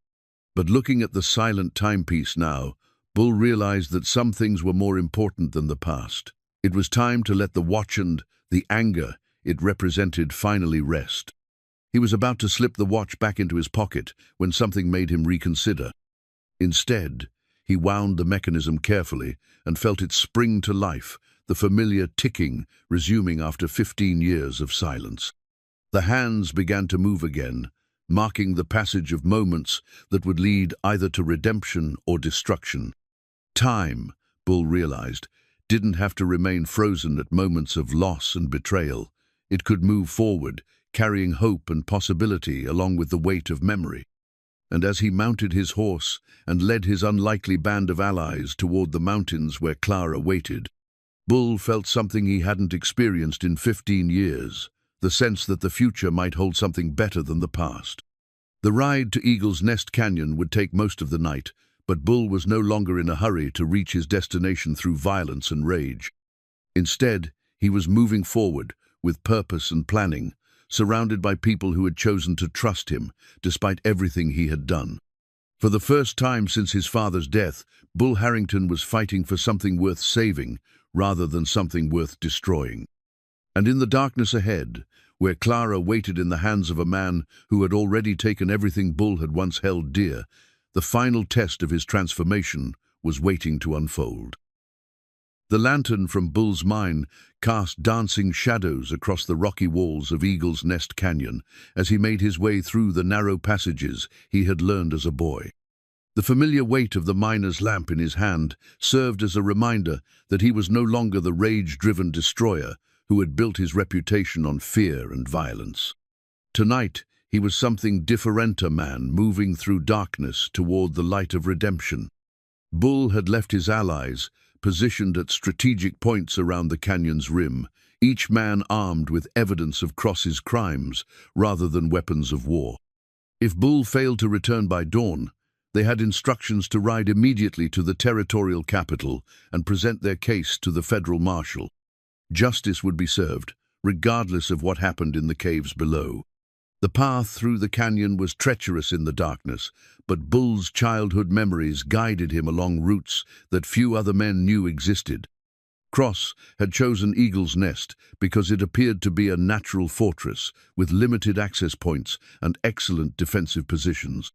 But looking at the silent timepiece now, Bull realized that some things were more important than the past. It was time to let the watch and the anger it represented finally rest. He was about to slip the watch back into his pocket when something made him reconsider. Instead, he wound the mechanism carefully and felt it spring to life, the familiar ticking resuming after 15 years of silence. The hands began to move again, marking the passage of moments that would lead either to redemption or destruction. Time, Bull realized, didn't have to remain frozen at moments of loss and betrayal. It could move forward, carrying hope and possibility along with the weight of memory. And as he mounted his horse and led his unlikely band of allies toward the mountains where Clara waited, Bull felt something he hadn't experienced in 15 years, the sense that the future might hold something better than the past. The ride to Eagle's Nest Canyon would take most of the night, but Bull was no longer in a hurry to reach his destination through violence and rage. Instead, he was moving forward with purpose and planning, surrounded by people who had chosen to trust him, despite everything he had done. For the first time since his father's death, Bull Harrington was fighting for something worth saving, rather than something worth destroying. And in the darkness ahead, where Clara waited in the hands of a man who had already taken everything Bull had once held dear, the final test of his transformation was waiting to unfold. The lantern from Bull's mine cast dancing shadows across the rocky walls of Eagle's Nest Canyon as he made his way through the narrow passages he had learned as a boy. The familiar weight of the miner's lamp in his hand served as a reminder that he was no longer the rage-driven destroyer who had built his reputation on fear and violence. Tonight, he was something different, a man moving through darkness toward the light of redemption. Bull had left his allies, positioned at strategic points around the canyon's rim, each man armed with evidence of Cross's crimes rather than weapons of war. If Bull failed to return by dawn, they had instructions to ride immediately to the territorial capital and present their case to the federal marshal. Justice would be served, regardless of what happened in the caves below. The path through the canyon was treacherous in the darkness, but Bull's childhood memories guided him along routes that few other men knew existed. Cross had chosen Eagle's Nest because it appeared to be a natural fortress with limited access points and excellent defensive positions.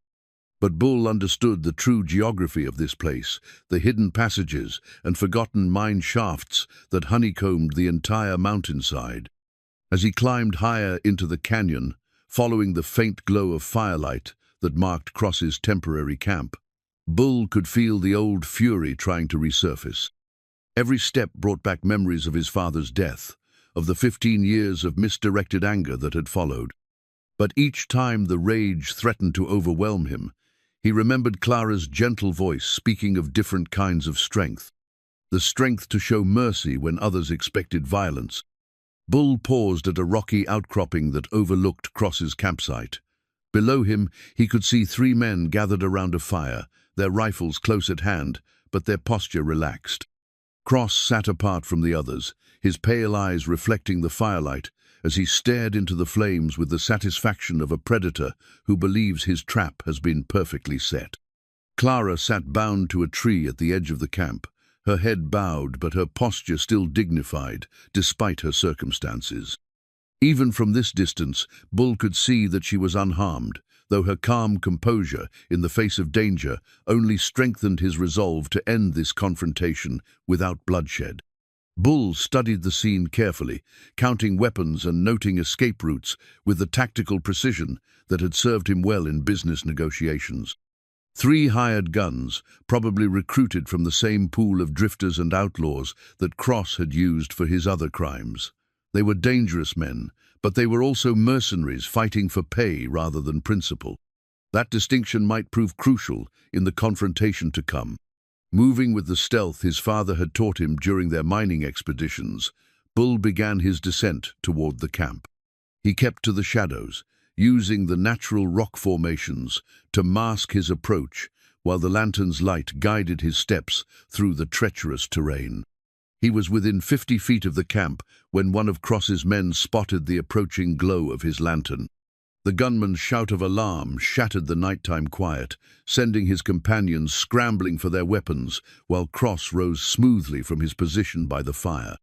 But Bull understood the true geography of this place, the hidden passages and forgotten mine shafts that honeycombed the entire mountainside. As he climbed higher into the canyon, following the faint glow of firelight that marked Cross's temporary camp, Bull could feel the old fury trying to resurface. Every step brought back memories of his father's death, of the 15 years of misdirected anger that had followed. But each time the rage threatened to overwhelm him, he remembered Clara's gentle voice speaking of different kinds of strength. The strength to show mercy when others expected violence. Bull paused at a rocky outcropping that overlooked Cross's campsite. Below him, he could see 3 men gathered around a fire, their rifles close at hand, but their posture relaxed. Cross sat apart from the others, his pale eyes reflecting the firelight as he stared into the flames with the satisfaction of a predator who believes his trap has been perfectly set. Clara sat bound to a tree at the edge of the camp, her head bowed but her posture still dignified, despite her circumstances. Even from this distance, Bull could see that she was unharmed, though her calm composure in the face of danger only strengthened his resolve to end this confrontation without bloodshed. Bull studied the scene carefully, counting weapons and noting escape routes with the tactical precision that had served him well in business negotiations. 3 hired guns, probably recruited from the same pool of drifters and outlaws that Cross had used for his other crimes. They were dangerous men, but they were also mercenaries fighting for pay rather than principle. That distinction might prove crucial in the confrontation to come. Moving with the stealth his father had taught him during their mining expeditions, Bull began his descent toward the camp. He kept to the shadows, using the natural rock formations to mask his approach, while the lantern's light guided his steps through the treacherous terrain. He was within 50 feet of the camp when one of Cross's men spotted the approaching glow of his lantern. The gunman's shout of alarm shattered the nighttime quiet, sending his companions scrambling for their weapons while Cross rose smoothly from his position by the fire.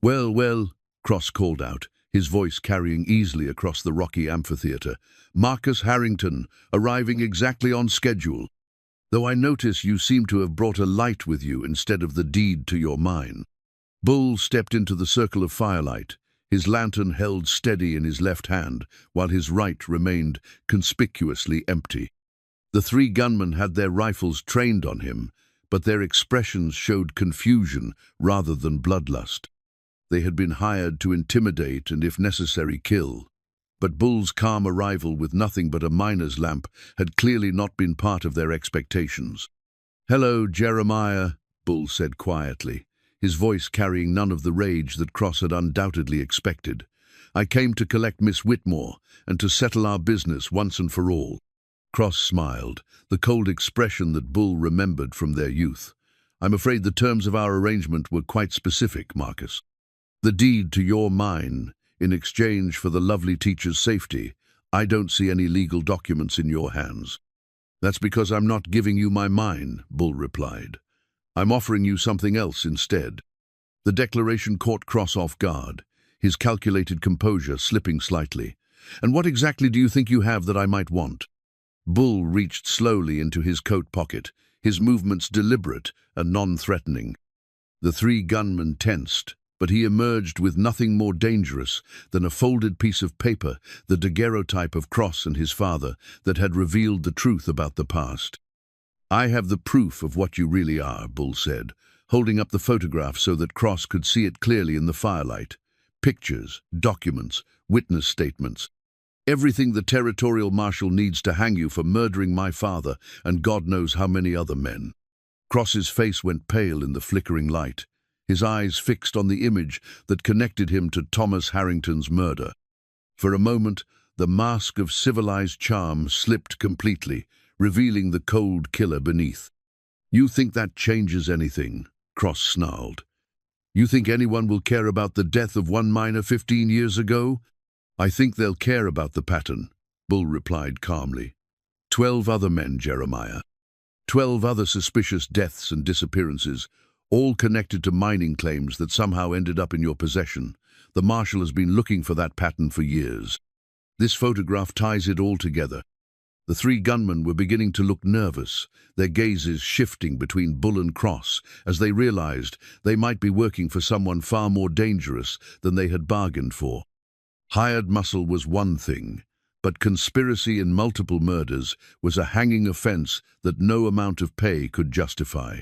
"Well, well," Cross called out, his voice carrying easily across the rocky amphitheater. "Marcus Harrington, arriving exactly on schedule. Though I notice you seem to have brought a light with you instead of the deed to your mine." Bull stepped into the circle of firelight, his lantern held steady in his left hand, while his right remained conspicuously empty. The 3 gunmen had their rifles trained on him, but their expressions showed confusion rather than bloodlust. They had been hired to intimidate and, if necessary, kill. But Bull's calm arrival with nothing but a miner's lamp had clearly not been part of their expectations. "Hello, Jeremiah," Bull said quietly, his voice carrying none of the rage that Cross had undoubtedly expected. "I came to collect Miss Whitmore and to settle our business once and for all." Cross smiled, the cold expression that Bull remembered from their youth. "I'm afraid the terms of our arrangement were quite specific, Marcus. The deed to your mine, in exchange for the lovely teacher's safety. I don't see any legal documents in your hands." "That's because I'm not giving you my mine," Bull replied. "I'm offering you something else instead." The declaration caught Cross off guard, his calculated composure slipping slightly. "And what exactly do you think you have that I might want?" Bull reached slowly into his coat pocket, his movements deliberate and non-threatening. The 3 gunmen tensed, but he emerged with nothing more dangerous than a folded piece of paper, the daguerreotype of Cross and his father, that had revealed the truth about the past. I have the proof of what you really are, Bull said, holding up the photograph so that Cross could see it clearly in the firelight. Pictures, documents, witness statements. Everything the territorial marshal needs to hang you for murdering my father and God knows how many other men. Cross's face went pale in the flickering light, his eyes fixed on the image that connected him to Thomas Harrington's murder. For a moment, the mask of civilized charm slipped completely, revealing the cold killer beneath. You think that changes anything? Cross snarled. You think anyone will care about the death of one miner 15 years ago? I think they'll care about the pattern, Bull replied calmly. 12 other men, Jeremiah. 12 other suspicious deaths and disappearances, all connected to mining claims that somehow ended up in your possession. The marshal has been looking for that pattern for years. This photograph ties it all together. The 3 gunmen were beginning to look nervous, their gazes shifting between Bull and Cross as they realized they might be working for someone far more dangerous than they had bargained for. Hired muscle was one thing, but conspiracy in multiple murders was a hanging offense that no amount of pay could justify.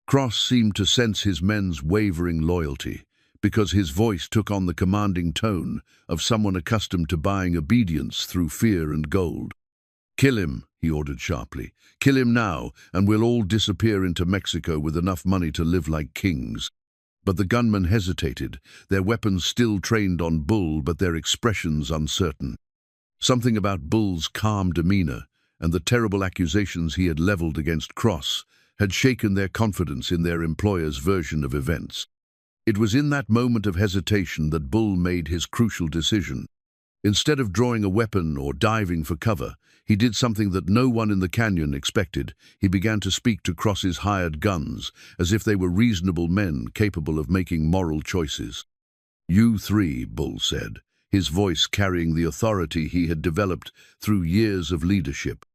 Cross seemed to sense his men's wavering loyalty, because his voice took on the commanding tone of someone accustomed to buying obedience through fear and gold. Kill him, he ordered sharply. Kill him now, and we'll all disappear into Mexico with enough money to live like kings. But the gunmen hesitated, their weapons still trained on Bull, but their expressions uncertain. Something about Bull's calm demeanor and the terrible accusations he had leveled against Cross had shaken their confidence in their employer's version of events. It was in that moment of hesitation that Bull made his crucial decision. Instead of drawing a weapon or diving for cover, he did something that no one in the canyon expected. He began to speak to Cross's hired guns, as if they were reasonable men capable of making moral choices. You 3, Bull said, his voice carrying the authority he had developed through years of leadership.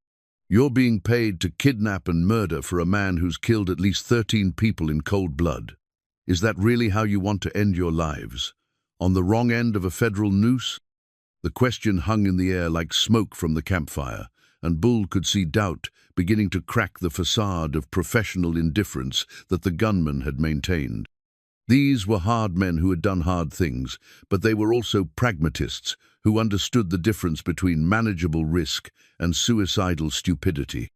You're being paid to kidnap and murder for a man who's killed at least 13 people in cold blood. Is that really how you want to end your lives? On the wrong end of a federal noose? The question hung in the air like smoke from the campfire, and Bull could see doubt beginning to crack the facade of professional indifference that the gunmen had maintained. These were hard men who had done hard things, but they were also pragmatists who understood the difference between manageable risk and suicidal stupidity.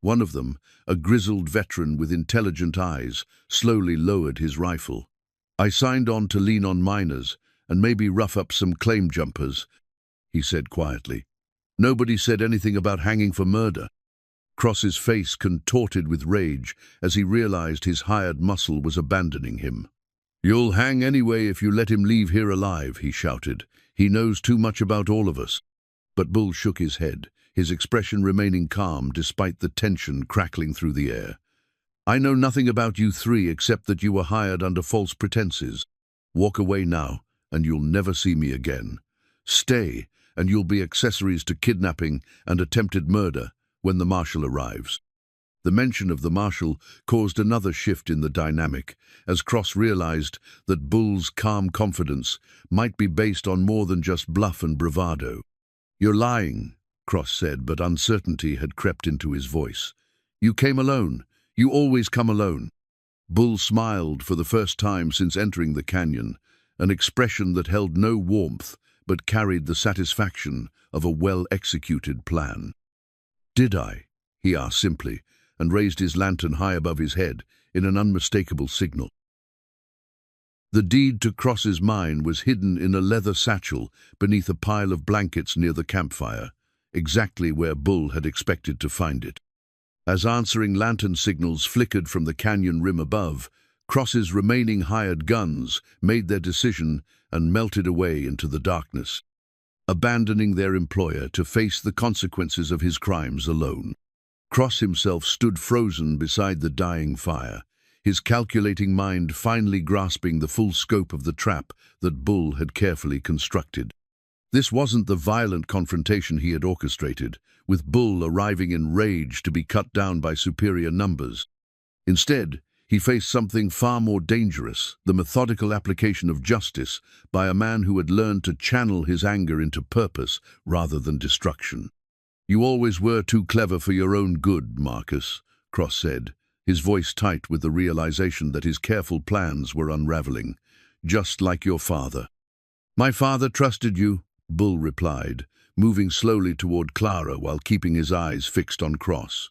One of them, a grizzled veteran with intelligent eyes, slowly lowered his rifle. I signed on to lean on miners and maybe rough up some claim jumpers, he said quietly. Nobody said anything about hanging for murder. Cross's face contorted with rage as he realized his hired muscle was abandoning him. You'll hang anyway if you let him leave here alive, he shouted. He knows too much about all of us. But Bull shook his head, his expression remaining calm despite the tension crackling through the air. I know nothing about you 3 except that you were hired under false pretenses. Walk away now, and you'll never see me again. Stay, and you'll be accessories to kidnapping and attempted murder when the marshal arrives. The mention of the marshal caused another shift in the dynamic, as Cross realized that Bull's calm confidence might be based on more than just bluff and bravado. You're lying, Cross said, but uncertainty had crept into his voice. You came alone. You always come alone. Bull smiled for the first time since entering the canyon, an expression that held no warmth but carried the satisfaction of a well-executed plan. Did I? He asked simply, and raised his lantern high above his head in an unmistakable signal. The deed to Cross's mine was hidden in a leather satchel beneath a pile of blankets near the campfire, exactly where Bull had expected to find it. As answering lantern signals flickered from the canyon rim above, Cross's remaining hired guns made their decision and melted away into the darkness, abandoning their employer to face the consequences of his crimes alone. Cross himself stood frozen beside the dying fire, his calculating mind finally grasping the full scope of the trap that Bull had carefully constructed. This wasn't the violent confrontation he had orchestrated, with Bull arriving in rage to be cut down by superior numbers. Instead, he faced something far more dangerous, the methodical application of justice by a man who had learned to channel his anger into purpose rather than destruction. You always were too clever for your own good, Marcus, Cross said, his voice tight with the realization that his careful plans were unraveling. Just like your father. My father trusted you, Bull replied, moving slowly toward Clara while keeping his eyes fixed on Cross.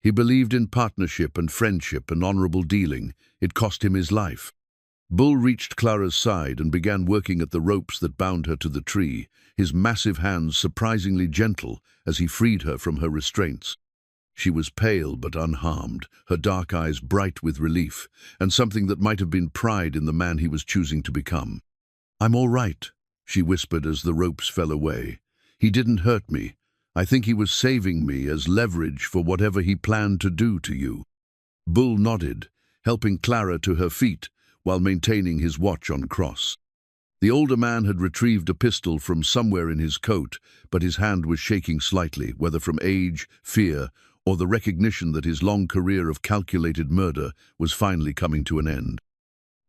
He believed in partnership and friendship and honorable dealing. It cost him his life. Bull reached Clara's side and began working at the ropes that bound her to the tree, his massive hands surprisingly gentle as he freed her from her restraints. She was pale but unharmed, her dark eyes bright with relief, and something that might have been pride in the man he was choosing to become. I'm all right, she whispered as the ropes fell away. He didn't hurt me. I think he was saving me as leverage for whatever he planned to do to you. Bull nodded, helping Clara to her feet while maintaining his watch on Cross. The older man had retrieved a pistol from somewhere in his coat, but his hand was shaking slightly, whether from age, fear, or the recognition that his long career of calculated murder was finally coming to an end.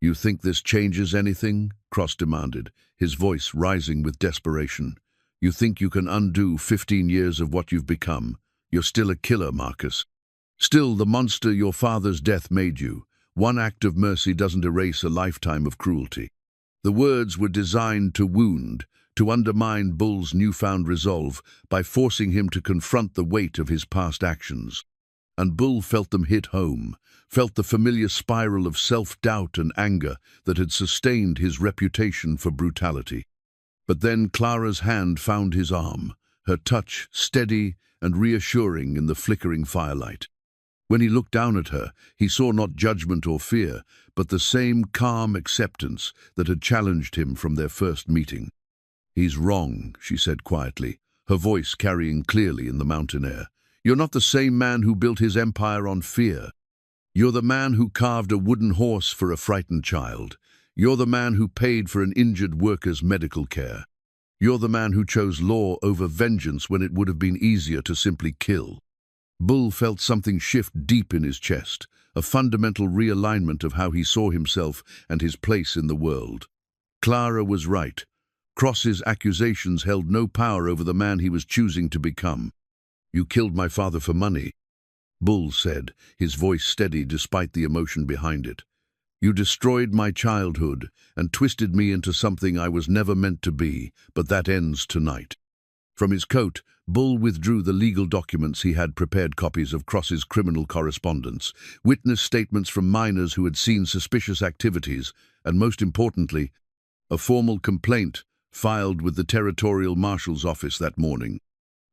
You think this changes anything? Cross demanded, his voice rising with desperation. You think you can undo 15 years of what you've become? You're still a killer, Marcus. Still the monster your father's death made you. One act of mercy doesn't erase a lifetime of cruelty. The words were designed to wound, to undermine Bull's newfound resolve by forcing him to confront the weight of his past actions. And Bull felt them hit home, felt the familiar spiral of self-doubt and anger that had sustained his reputation for brutality. But then Clara's hand found his arm, her touch steady and reassuring in the flickering firelight. When he looked down at her, he saw not judgment or fear, but the same calm acceptance that had challenged him from their first meeting. He's wrong, she said quietly, her voice carrying clearly in the mountain air. You're not the same man who built his empire on fear. You're the man who carved a wooden horse for a frightened child. You're the man who paid for an injured worker's medical care. You're the man who chose law over vengeance when it would have been easier to simply kill. Bull felt something shift deep in his chest, a fundamental realignment of how he saw himself and his place in the world. Clara was right. Cross's accusations held no power over the man he was choosing to become. You killed my father for money, Bull said, his voice steady despite the emotion behind it. You destroyed my childhood and twisted me into something I was never meant to be, but that ends tonight. From his coat, Bull withdrew the legal documents he had prepared copies of Cross's criminal correspondence, witness statements from minors who had seen suspicious activities, and most importantly, a formal complaint filed with the Territorial Marshal's office that morning.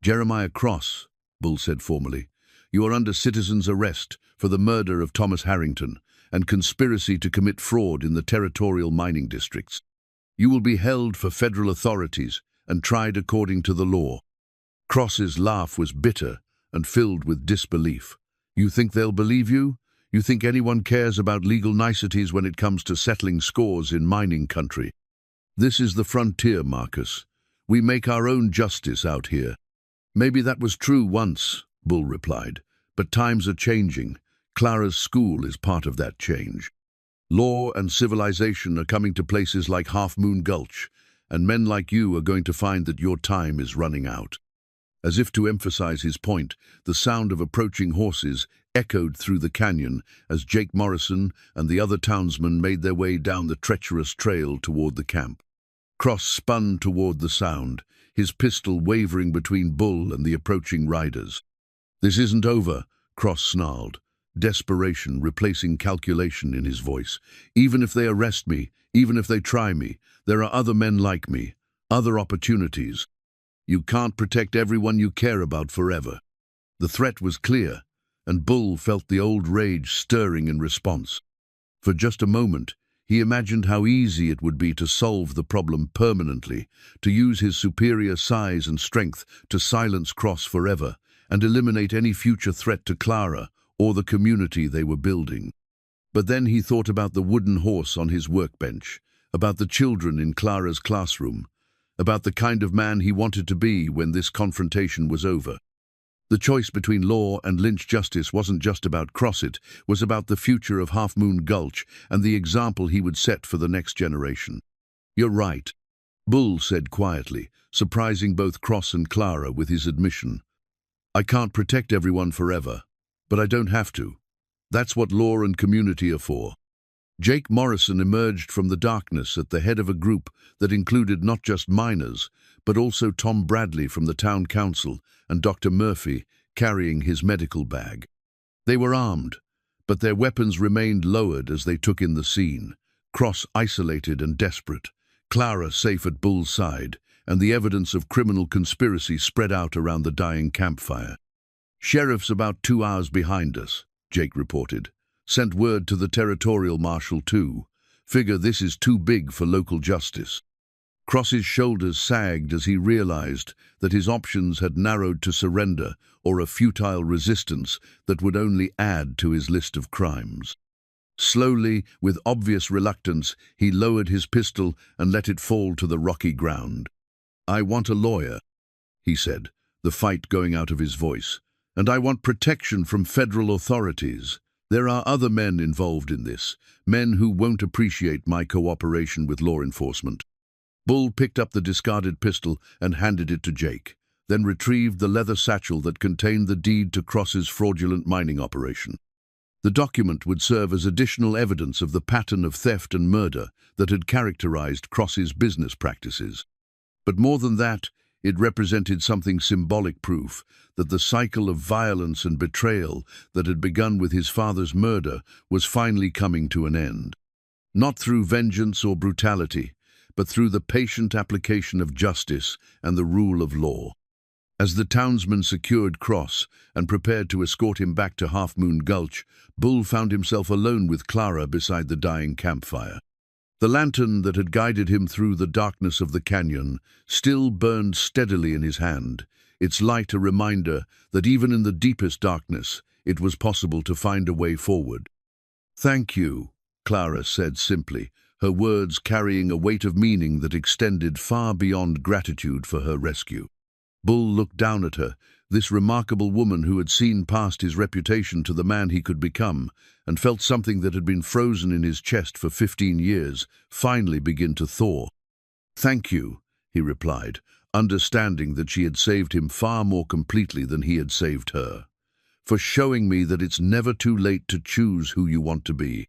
Jeremiah Cross, Bull said formally, you are under citizen's arrest for the murder of Thomas Harrington and conspiracy to commit fraud in the territorial mining districts. You will be held for federal authorities and tried according to the law. Cross's laugh was bitter and filled with disbelief. You think they'll believe you? You think anyone cares about legal niceties when it comes to settling scores in mining country? This is the frontier, Marcus. We make our own justice out here. Maybe that was true once, Bull replied, but times are changing. Clara's school is part of that change. Law and civilization are coming to places like Half Moon Gulch, and men like you are going to find that your time is running out. As if to emphasize his point, the sound of approaching horses echoed through the canyon as Jake Morrison and the other townsmen made their way down the treacherous trail toward the camp. Cross spun toward the sound, his pistol wavering between Bull and the approaching riders. This isn't over, Cross snarled, desperation replacing calculation in his voice. Even if they arrest me, even if they try me, there are other men like me, other opportunities. You can't protect everyone you care about forever. The threat was clear, and Bull felt the old rage stirring in response. For just a moment, he imagined how easy it would be to solve the problem permanently, to use his superior size and strength to silence Cross forever and eliminate any future threat to Clara or the community they were building. But then he thought about the wooden horse on his workbench, about the children in Clara's classroom, about the kind of man he wanted to be when this confrontation was over. The choice between law and lynch justice wasn't just about Cross, it was about the future of Half Moon Gulch and the example he would set for the next generation. You're right, Bull said quietly, surprising both Cross and Clara with his admission. I can't protect everyone forever. But I don't have to. That's what law and community are for. Jake Morrison emerged from the darkness at the head of a group that included not just miners, but also Tom Bradley from the town council and Dr. Murphy carrying his medical bag. They were armed, but their weapons remained lowered as they took in the scene. Cross isolated and desperate, Clara safe at Bull's side, and the evidence of criminal conspiracy spread out around the dying campfire. "Sheriff's about 2 hours behind us," Jake reported. "Sent word to the territorial marshal too. Figure this is too big for local justice." Cross's shoulders sagged as he realized that his options had narrowed to surrender or a futile resistance that would only add to his list of crimes. Slowly, with obvious reluctance, he lowered his pistol and let it fall to the rocky ground. "I want a lawyer," he said, the fight going out of his voice. "And I want protection from federal authorities. There are other men involved in this, men who won't appreciate my cooperation with law enforcement." Bull picked up the discarded pistol and handed it to Jake, then retrieved the leather satchel that contained the deed to Cross's fraudulent mining operation. The document would serve as additional evidence of the pattern of theft and murder that had characterized Cross's business practices. But more than that, it represented something symbolic proof that the cycle of violence and betrayal that had begun with his father's murder was finally coming to an end. Not through vengeance or brutality, but through the patient application of justice and the rule of law. As the townsmen secured Cross and prepared to escort him back to Half Moon Gulch, Bull found himself alone with Clara beside the dying campfire. The lantern that had guided him through the darkness of the canyon still burned steadily in his hand, its light a reminder that even in the deepest darkness, it was possible to find a way forward. "Thank you," Clara said simply, her words carrying a weight of meaning that extended far beyond gratitude for her rescue. Bull looked down at her, this remarkable woman who had seen past his reputation to the man he could become, and felt something that had been frozen in his chest for 15 years finally begin to thaw. "Thank you," he replied, understanding that she had saved him far more completely than he had saved her, "for showing me that it's never too late to choose who you want to be."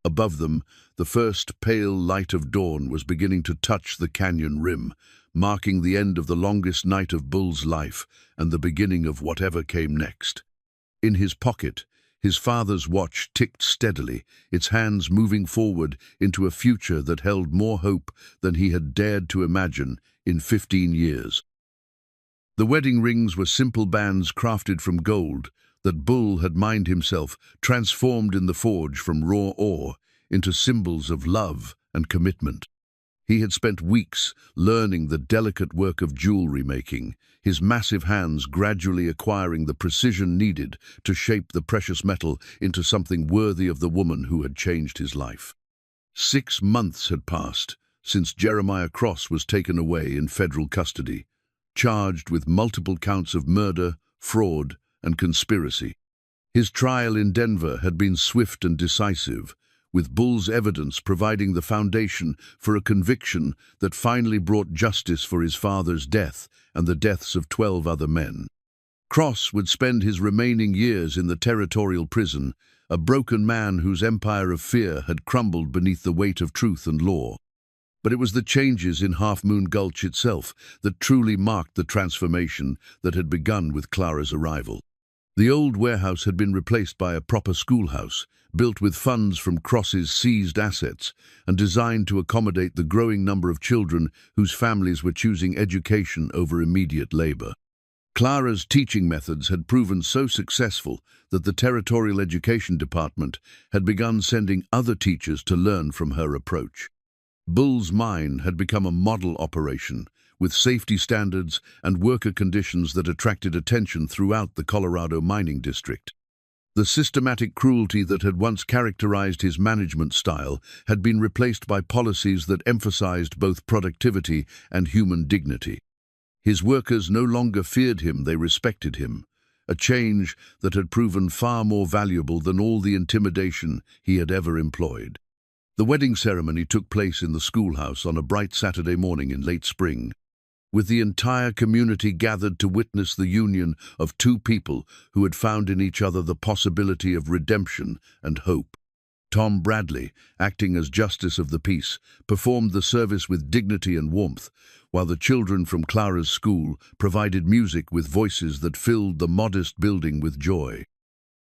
Above them, the first pale light of dawn was beginning to touch the canyon rim, marking the end of the longest night of Bull's life and the beginning of whatever came next. In his pocket, his father's watch ticked steadily, its hands moving forward into a future that held more hope than he had dared to imagine in 15 years. The wedding rings were simple bands crafted from gold that Bull had mined himself, transformed in the forge from raw ore into symbols of love and commitment. He had spent weeks learning the delicate work of jewelry making, his massive hands gradually acquiring the precision needed to shape the precious metal into something worthy of the woman who had changed his life. 6 months had passed since Jeremiah Cross was taken away in federal custody, charged with multiple counts of murder, fraud, and conspiracy. His trial in Denver had been swift and decisive, with Bull's evidence providing the foundation for a conviction that finally brought justice for his father's death and the deaths of 12 other men. Cross would spend his remaining years in the territorial prison, a broken man whose empire of fear had crumbled beneath the weight of truth and law. But it was the changes in Half Moon Gulch itself that truly marked the transformation that had begun with Clara's arrival. The old warehouse had been replaced by a proper schoolhouse, built with funds from Cross's seized assets and designed to accommodate the growing number of children whose families were choosing education over immediate labor. Clara's teaching methods had proven so successful that the Territorial Education Department had begun sending other teachers to learn from her approach. Bull's mine had become a model operation, with safety standards and worker conditions that attracted attention throughout the Colorado mining district. The systematic cruelty that had once characterized his management style had been replaced by policies that emphasized both productivity and human dignity. His workers no longer feared him, they respected him, a change that had proven far more valuable than all the intimidation he had ever employed. The wedding ceremony took place in the schoolhouse on a bright Saturday morning in late spring. with the entire community gathered to witness the union of two people who had found in each other the possibility of redemption and hope. Tom Bradley, acting as justice of the peace, performed the service with dignity and warmth, while the children from Clara's school provided music with voices that filled the modest building with joy.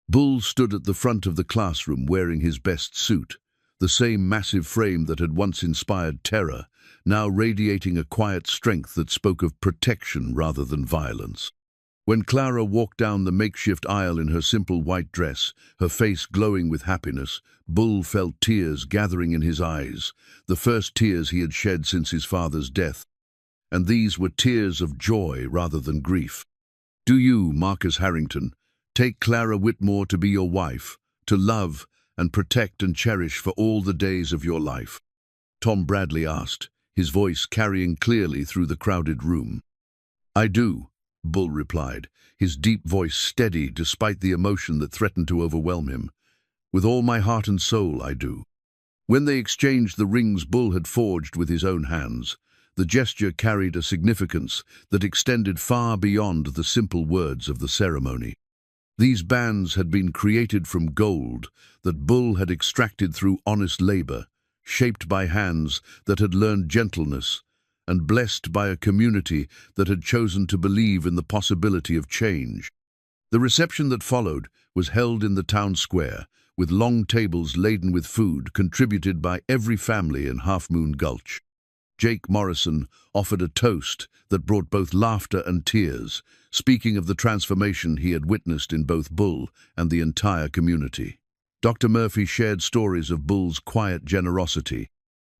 Bull stood at the front of the classroom wearing his best suit, the same massive frame that had once inspired terror, now radiating a quiet strength that spoke of protection rather than violence. When Clara walked down the makeshift aisle in her simple white dress, her face glowing with happiness, Bull felt tears gathering in his eyes, the first tears he had shed since his father's death. And these were tears of joy rather than grief. Do you, Marcus Harrington, take Clara Whitmore to be your wife, to love and protect and cherish for all the days of your life? Tom Bradley asked, his voice carrying clearly through the crowded room. I do, Bull replied, his deep voice steady despite the emotion that threatened to overwhelm him. With all my heart and soul, I do. When they exchanged the rings Bull had forged with his own hands, the gesture carried a significance that extended far beyond the simple words of the ceremony. These bands had been created from gold that Bull had extracted through honest labor, shaped by hands that had learned gentleness, and blessed by a community that had chosen to believe in the possibility of change. The reception that followed was held in the town square, with long tables laden with food contributed by every family in Half Moon Gulch. Jake Morrison offered a toast that brought both laughter and tears, speaking of the transformation he had witnessed in both Bull and the entire community. Dr. Murphy shared stories of Bull's quiet generosity,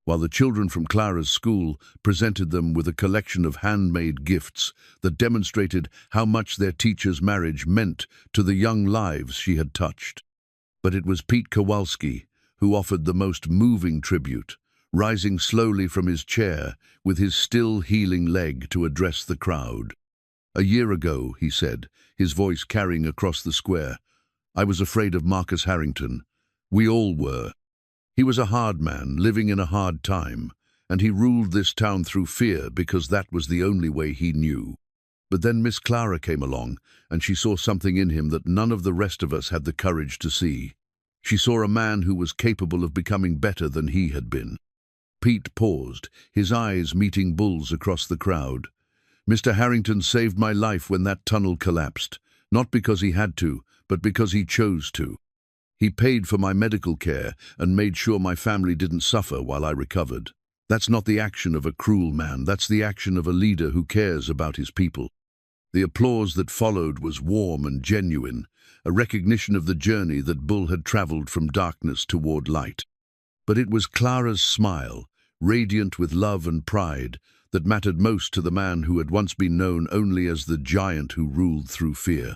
while the children from Clara's school presented them with a collection of handmade gifts that demonstrated how much their teacher's marriage meant to the young lives she had touched. But it was Pete Kowalski who offered the most moving tribute, rising slowly from his chair with his still healing leg to address the crowd. A year ago, he said, his voice carrying across the square, I was afraid of Marcus Harrington. We all were. He was a hard man, living in a hard time, and he ruled this town through fear because that was the only way he knew. But then Miss Clara came along, and she saw something in him that none of the rest of us had the courage to see. She saw a man who was capable of becoming better than he had been. Pete paused, his eyes meeting Bull's across the crowd. Mr. Harrington saved my life when that tunnel collapsed, not because he had to, but because he chose to. He paid for my medical care and made sure my family didn't suffer while I recovered. That's not the action of a cruel man, that's the action of a leader who cares about his people. The applause that followed was warm and genuine, a recognition of the journey that Bull had traveled from darkness toward light. But it was Clara's smile, radiant with love and pride, that mattered most to the man who had once been known only as the giant who ruled through fear.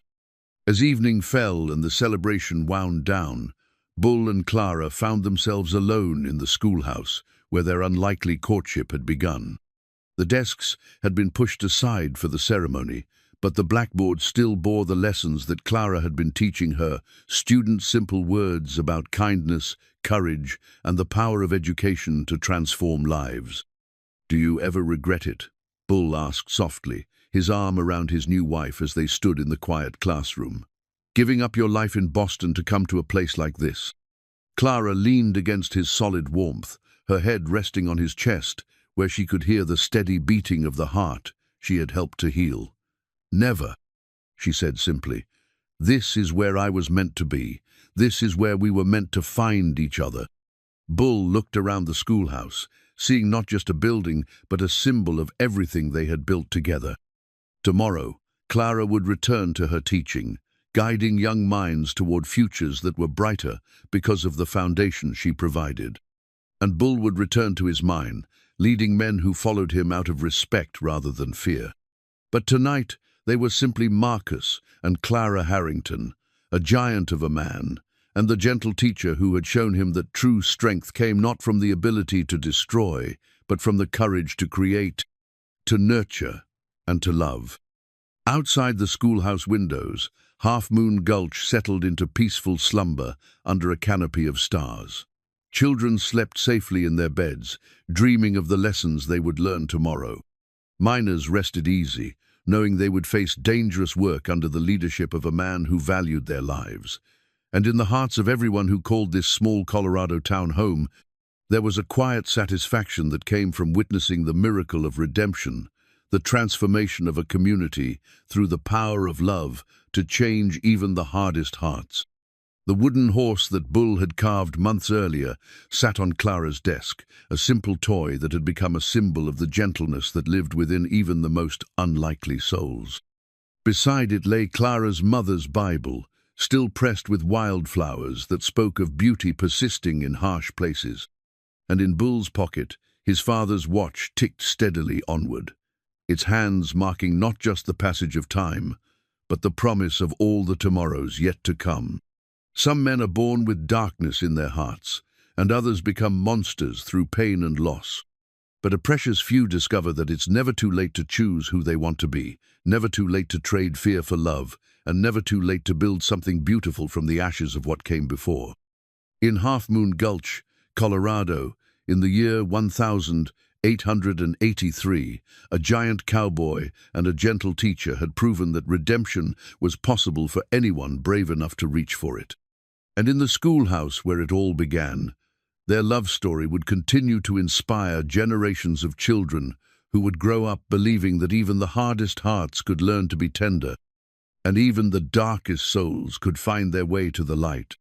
As evening fell and the celebration wound down, Bull and Clara found themselves alone in the schoolhouse where their unlikely courtship had begun. The desks had been pushed aside for the ceremony, but the blackboard still bore the lessons that Clara had been teaching her, students' simple words about kindness, courage, and the power of education to transform lives. Do you ever regret it? Bull asked softly, his arm around his new wife as they stood in the quiet classroom. Giving up your life in Boston to come to a place like this? Clara leaned against his solid warmth, her head resting on his chest, where she could hear the steady beating of the heart she had helped to heal. Never, she said simply. This is where I was meant to be. This is where we were meant to find each other. Bull looked around the schoolhouse, seeing not just a building, but a symbol of everything they had built together. Tomorrow, Clara would return to her teaching, guiding young minds toward futures that were brighter because of the foundation she provided. And Bull would return to his mine, leading men who followed him out of respect rather than fear. But tonight, they were simply Marcus and Clara Harrington, a giant of a man, and the gentle teacher who had shown him that true strength came not from the ability to destroy, but from the courage to create, to nurture, and to love. Outside the schoolhouse windows, Half Moon Gulch settled into peaceful slumber under a canopy of stars. Children slept safely in their beds, dreaming of the lessons they would learn tomorrow. Miners rested easy, knowing they would face dangerous work under the leadership of a man who valued their lives. And in the hearts of everyone who called this small Colorado town home, there was a quiet satisfaction that came from witnessing the miracle of redemption, the transformation of a community through the power of love to change even the hardest hearts. The wooden horse that Bull had carved months earlier sat on Clara's desk, a simple toy that had become a symbol of the gentleness that lived within even the most unlikely souls. Beside it lay Clara's mother's Bible, still pressed with wildflowers that spoke of beauty persisting in harsh places. And in Bull's pocket, his father's watch ticked steadily onward, its hands marking not just the passage of time, but the promise of all the tomorrows yet to come. Some men are born with darkness in their hearts, and others become monsters through pain and loss. But a precious few discover that it's never too late to choose who they want to be, never too late to trade fear for love, and never too late to build something beautiful from the ashes of what came before. In Half Moon Gulch, Colorado, in the year 1883, a giant cowboy and a gentle teacher had proven that redemption was possible for anyone brave enough to reach for it. And in the schoolhouse where it all began, their love story would continue to inspire generations of children who would grow up believing that even the hardest hearts could learn to be tender, and even the darkest souls could find their way to the light.